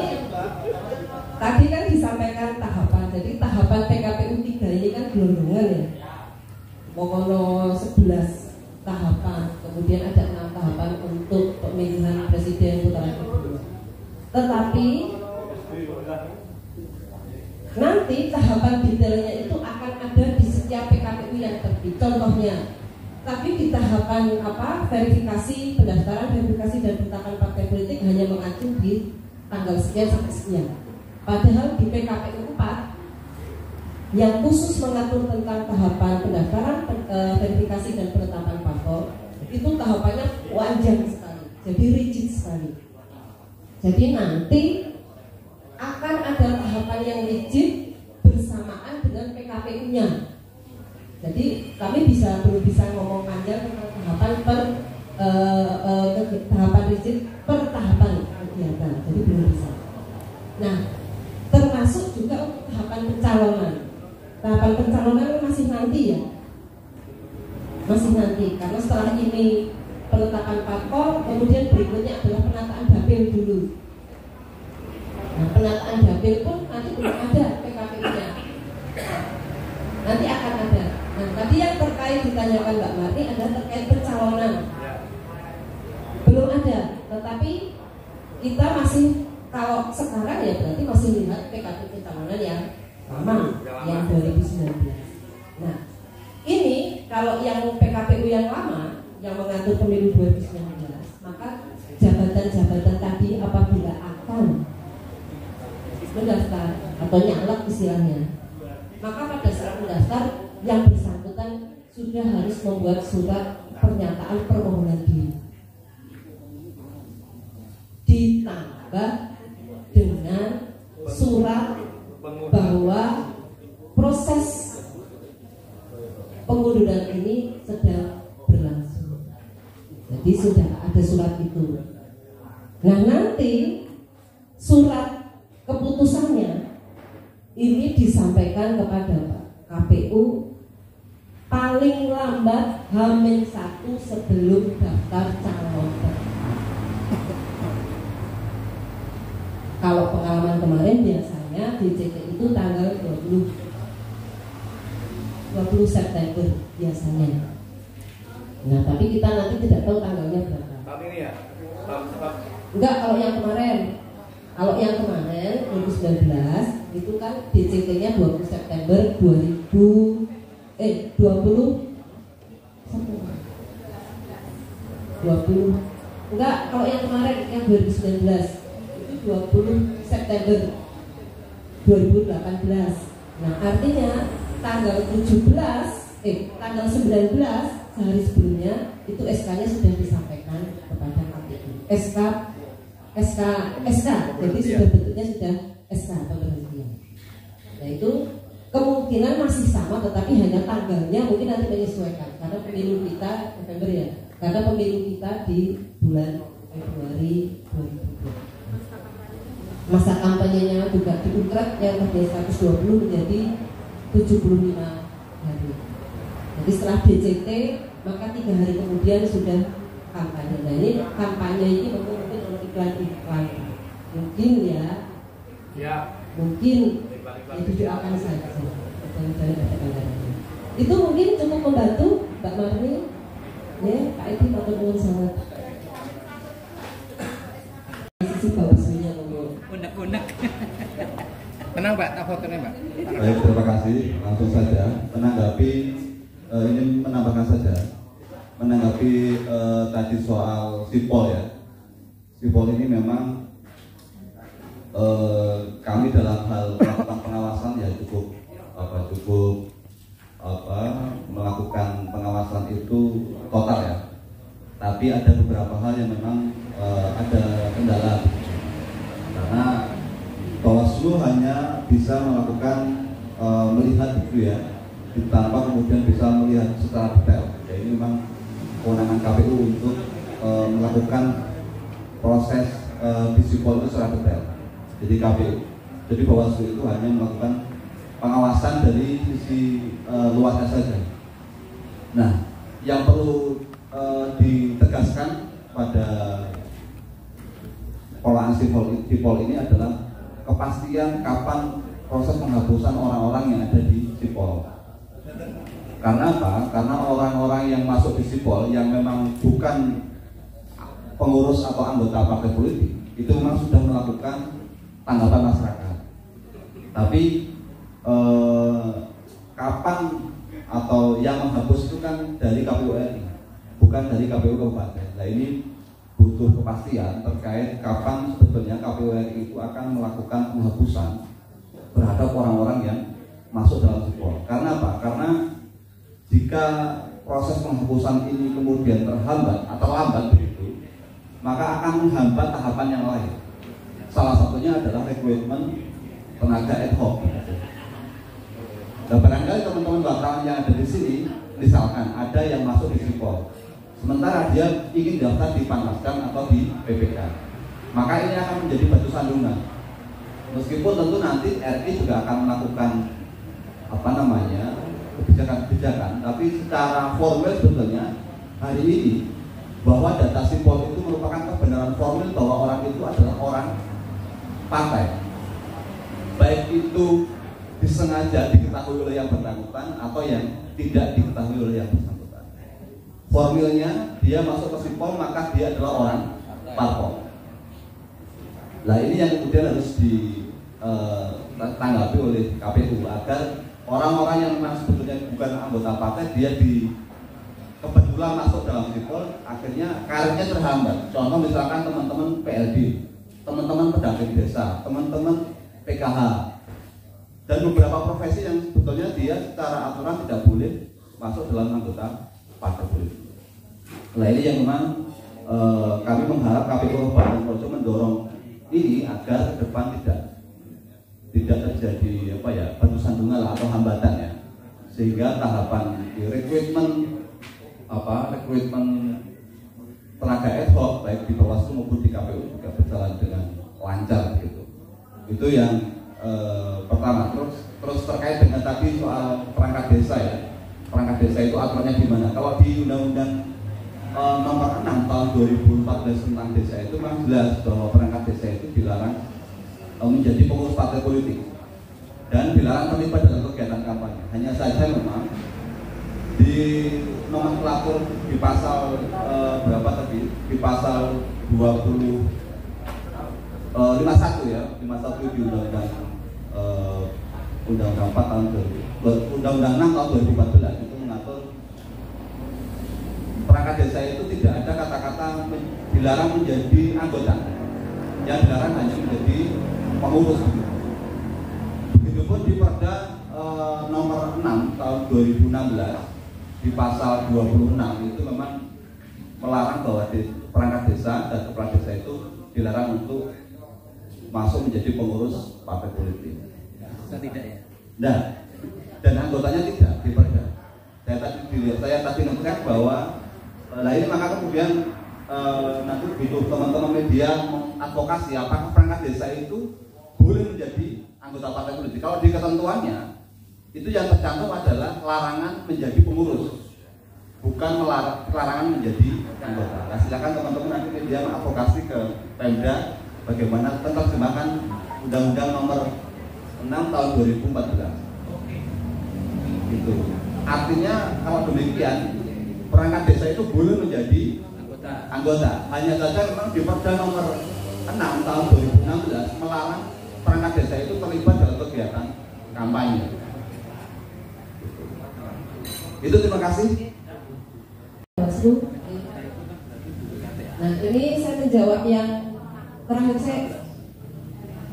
tadi kan disampaikan tahapan. Jadi tahapan PKPU 3 ini kan gelondongan ya. Pokoknya 11 tahapan. Kemudian ada 6 tahapan untuk pemilihan presiden putaran kedua. Tetapi nanti tahapan detailnya itu akan ada di setiap PKPU yang terbit. Contohnya, tapi di tahapan verifikasi, pendaftaran, verifikasi dan penetapan partai politik hanya mengacu di tanggal sekian sampai sekian. Padahal di PKPU 4 yang khusus mengatur tentang tahapan pendaftaran, verifikasi dan penetapan parpol, itu tahapannya panjang sekali, jadi rigid sekali. Jadi nanti akan ada tahapan yang rigid bersamaan dengan PKPU-nya. Jadi kami belum bisa ngomong panjang tentang tahapan tahapan rigid per tahapan kegiatan. Jadi belum bisa. Nah, termasuk juga untuk tahapan pencalonan. Tahapan pencalonan masih nanti ya, masih nanti. Karena setelah ini penetapan parpol, kemudian berikutnya adalah penataan dapil dulu. tetapi kita masih, kalau sekarang ya berarti masih lihat PKP pencalonan yang lama, yang 2019. Nah, ini kalau yang PKPU yang lama yang mengatur pemilu 2019, maka jabatan-jabatan tadi apabila akan mendaftar atau nyalek istilahnya, maka pada saat mendaftar yang bersangkutan sudah harus membuat surat pernyataan permohonan diri, ditambah dengan surat bahwa proses pengunduran ini sedang berlangsung. Jadi sudah ada surat itu. Nah, nanti surat keputusannya ini disampaikan kepada KPU paling lambat H-1 sebelum daftar calon tetap. Kalau pengalaman kemarin biasanya DCT itu tanggal 20 September biasanya. Nah, tapi kita nanti tidak tahu tanggalnya berapa. Tahun ini ya? Enggak, kalau yang kemarin. Kalau yang kemarin 2019 itu kan DCT-nya 20 September 20 enggak, kalau yang kemarin yang 2019 itu 20 September 2018. Nah, artinya tanggal 19 sehari sebelumnya itu SK-nya sudah disampaikan kepada KPU. SK, jadi sudah bentuknya sudah SK pemberhentian. Nah, itu kemungkinan masih sama, tetapi hanya tanggalnya mungkin nanti menyesuaikan karena pemilu kita November ya, karena pemilu kita di bulan Februari 2020. Masa kampanyenya juga diungkrat yang dari 120 menjadi 75 hari. Jadi setelah DCT maka 3 hari kemudian sudah kampanye. Nah, ini kampanye ini mungkin oleh iklan-iklan mungkin ya mungkin itu doakan saja. Itu mungkin cukup membantu Mbak Marni ya, Pak Edi matur sangat. Sisi bawaslunya unek-unek. Tenang Mbak, tak fotonya Mbak. Baik, terima kasih. Langsung saja menanggapi ini menambahkan saja menanggapi tadi soal sipol ya. Sipol ini memang kami dalam hal melakukan pengawasan ya cukup melakukan pengawasan itu total ya. Tapi ada beberapa hal yang memang ada kendala karena Bawaslu hanya bisa melakukan melihat gitu ya, tanpa kemudian bisa melihat secara detail. Ya, ini memang kewenangan KPU untuk melakukan proses di sipol itu secara detail. Jadi KPU, jadi Bawaslu itu hanya melakukan pengawasan dari sisi luasnya saja. Nah, yang perlu ditegaskan pada polahan sipol ini adalah kepastian kapan proses penghapusan orang-orang yang ada di sipol. Karena apa? Karena orang-orang yang masuk di sipol yang memang bukan pengurus atau anggota partai politik itu memang sudah melakukan tanggapan masyarakat. Tapi kapan atau yang menghapus itu kan dari KPU RI, bukan dari KPU Kabupaten. Nah, ini butuh kepastian terkait kapan sebetulnya KPU RI itu akan melakukan penghapusan terhadap orang-orang yang masuk dalam sipol. Karena apa? Karena jika proses penghapusan ini kemudian terhambat atau lambat begitu, maka akan menghambat tahapan yang lain. Salah satunya adalah rekrutmen tenaga ad hoc. Nah, barangkali teman-teman wartawan yang ada di sini, misalkan ada yang masuk di sipol, sementara dia ingin daftar di Panwascam atau di PPK, maka ini akan menjadi batu sandungan. Meskipun tentu nanti RI juga akan melakukan kebijakan-kebijakan, tapi secara formal sebetulnya hari ini bahwa data sipol itu merupakan kebenaran formal bahwa orang itu adalah orang partai, baik itu disengaja diketahui oleh yang bersangkutan atau yang tidak diketahui oleh yang bersangkutan. Formilnya dia masuk ke sipol maka dia adalah orang parpol. Nah ini yang kemudian harus ditanggapi oleh KPU agar orang-orang yang memang sebetulnya bukan anggota partai dia kebetulan masuk dalam sipol, akhirnya karirnya terhambat. Contoh misalkan teman-teman PLD, teman-teman pedagang desa, teman-teman PKH, dan beberapa profesi yang sebetulnya dia secara aturan tidak boleh masuk dalam anggota partai politik. Nah ini yang memang kami mengharap KPU Kabupaten Projo mendorong ini agar ke depan tidak terjadi batu sandungan atau hambatan ya, sehingga tahapan rekrutmen tenaga ad hoc baik di Bawaslu maupun di KPU juga berjalan dengan lancar gitu. Itu yang pertama. Terus terkait dengan tadi soal perangkat desa ya. Perangkat desa itu aturannya gimana? Kalau di Undang-Undang nomor 6 tahun 2014 tentang desa itu memang jelas bahwa perangkat desa itu dilarang menjadi pengurus partai politik dan dilarang terlibat dalam kegiatan kampanye. Hanya saja memang di nomenklatur di pasal berapa tadi? Di pasal 51 ya, 51 di Undang-Undang 4 tahun 2000, Undang-Undang 6 tahun 2014 itu mengatur perangkat desa itu tidak ada kata-kata dilarang menjadi anggota, yang dilarang hanya menjadi pengurus. Begitupun di Perda nomor 6 tahun 2016 di pasal 26 itu memang melarang bahwa perangkat desa dan kepala desa itu dilarang untuk masuk menjadi pengurus partai politik. Tidak ya? Nah, dan anggotanya tidak di Perda. Saya tadi ngecek bahwa ini maka kemudian nanti begitu teman-teman media mengadvokasi apakah perangkat desa itu boleh menjadi anggota partai politik. Kalau di ketentuannya itu yang tercantum adalah larangan menjadi pengurus, bukan larangan menjadi anggota. Nah, silakan teman-teman nanti media mengadvokasi ke Pemda bagaimana menerjemahkan Undang-Undang nomor 6 tahun 2014. Itu artinya kalau demikian perangkat desa itu boleh menjadi anggota. Hanya saja memang di Perda nomor 6 tahun 2016 melarang perangkat desa itu terlibat dalam kegiatan kampanye. Itu terima kasih. Nah ini saya menjawab yang terakhir. Saya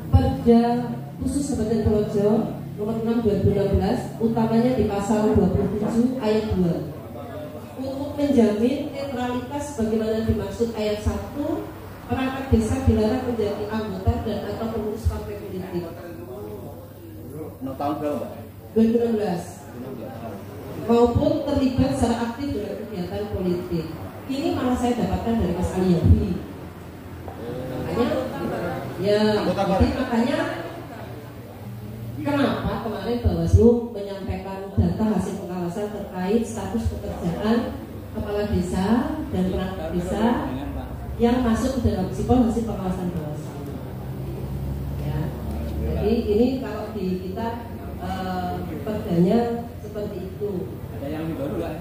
Perda khusus Kabupaten Projo nomor 6 2016 utamanya di pasal 27 ayat 2 untuk menjamin netralitas sebagaimana dimaksud ayat 1, perangkat desa dilarang menjadi anggota dan atau pengurus partai politik. Tahun berapa? 2016 maupun terlibat secara aktif dalam kegiatan politik. Ini malah saya dapatkan dari Mas Aliyafi. Makanya ya, jadi makanya kenapa kemarin Bawaslu menyampaikan data hasil pengawasan terkait status pekerjaan kepala desa dan perangkat desa yang masuk ke dalam sipol hasil pengawasan Bawaslu. Ya, jadi ini kalau di kita perdanya seperti itu. Ada yang lebih baru nggak?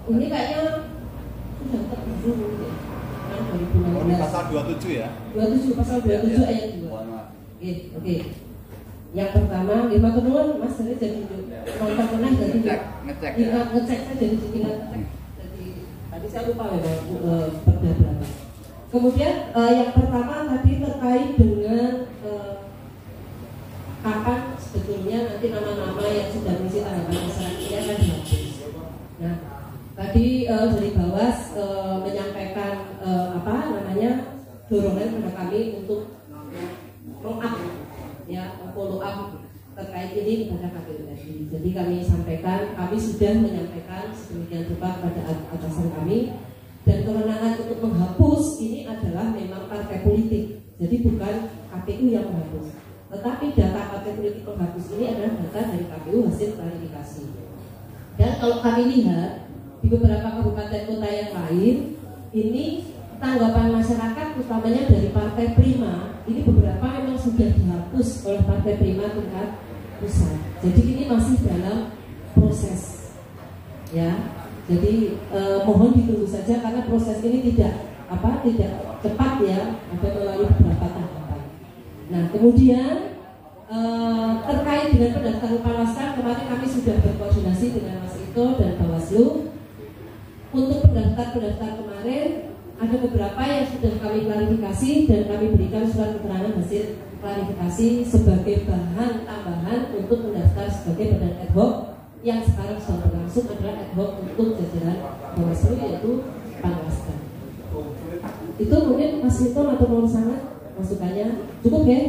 Ini kayaknya sudah terbaru ya. Oh, di pasal 27 ya? 27 pasal 27 ayat 2. Oke. Yang pertama, matur nuwun Mas Dari jadi nonton pernah jadi ngecek saya jadi tadi saya lupa ya perda berapa. Kemudian yang pertama tadi terkait dengan kapan sebetulnya nanti nama-nama yang sudah mengisi tanggapan masyarakat ini akan dihapus. Nah, tadi dari Bawas menyampaikan dorongan kepada kami untuk follow up terkait ini kepada KPU tadi. Jadi kami sampaikan, kami sudah menyampaikan sedemikian rupa kepada atasan kami, dan kewenangan untuk menghapus ini adalah memang partai politik. Jadi bukan KPU yang menghapus. Tetapi data partai politik penghapus ini adalah data dari KPU hasil klarifikasi. Dan kalau kami lihat di beberapa kabupaten kota yang lain, ini tanggapan masyarakat utamanya dari Partai Prima, ini beberapa memang sudah dihapus oleh Partai Prima tingkat pusat. Jadi ini masih dalam proses, ya. Jadi mohon ditunggu saja karena proses ini tidak tidak cepat ya, ada melalui beberapa tahapan. Nah kemudian terkait dengan pendaftaran Panwascam, kemarin kami sudah berkoordinasi dengan Mas Ito dan Bawaslu. Untuk pendaftar kemarin ada beberapa yang sudah kami klarifikasi dan kami berikan surat keterangan hasil klarifikasi sebagai bahan tambahan untuk mendaftar sebagai badan ad hoc yang sekarang sedang berlangsung adalah ad hoc untuk jajaran Bawaslu yaitu Panwascam. Itu mungkin Mas Ito atau mau sangat masukannya cukup ya?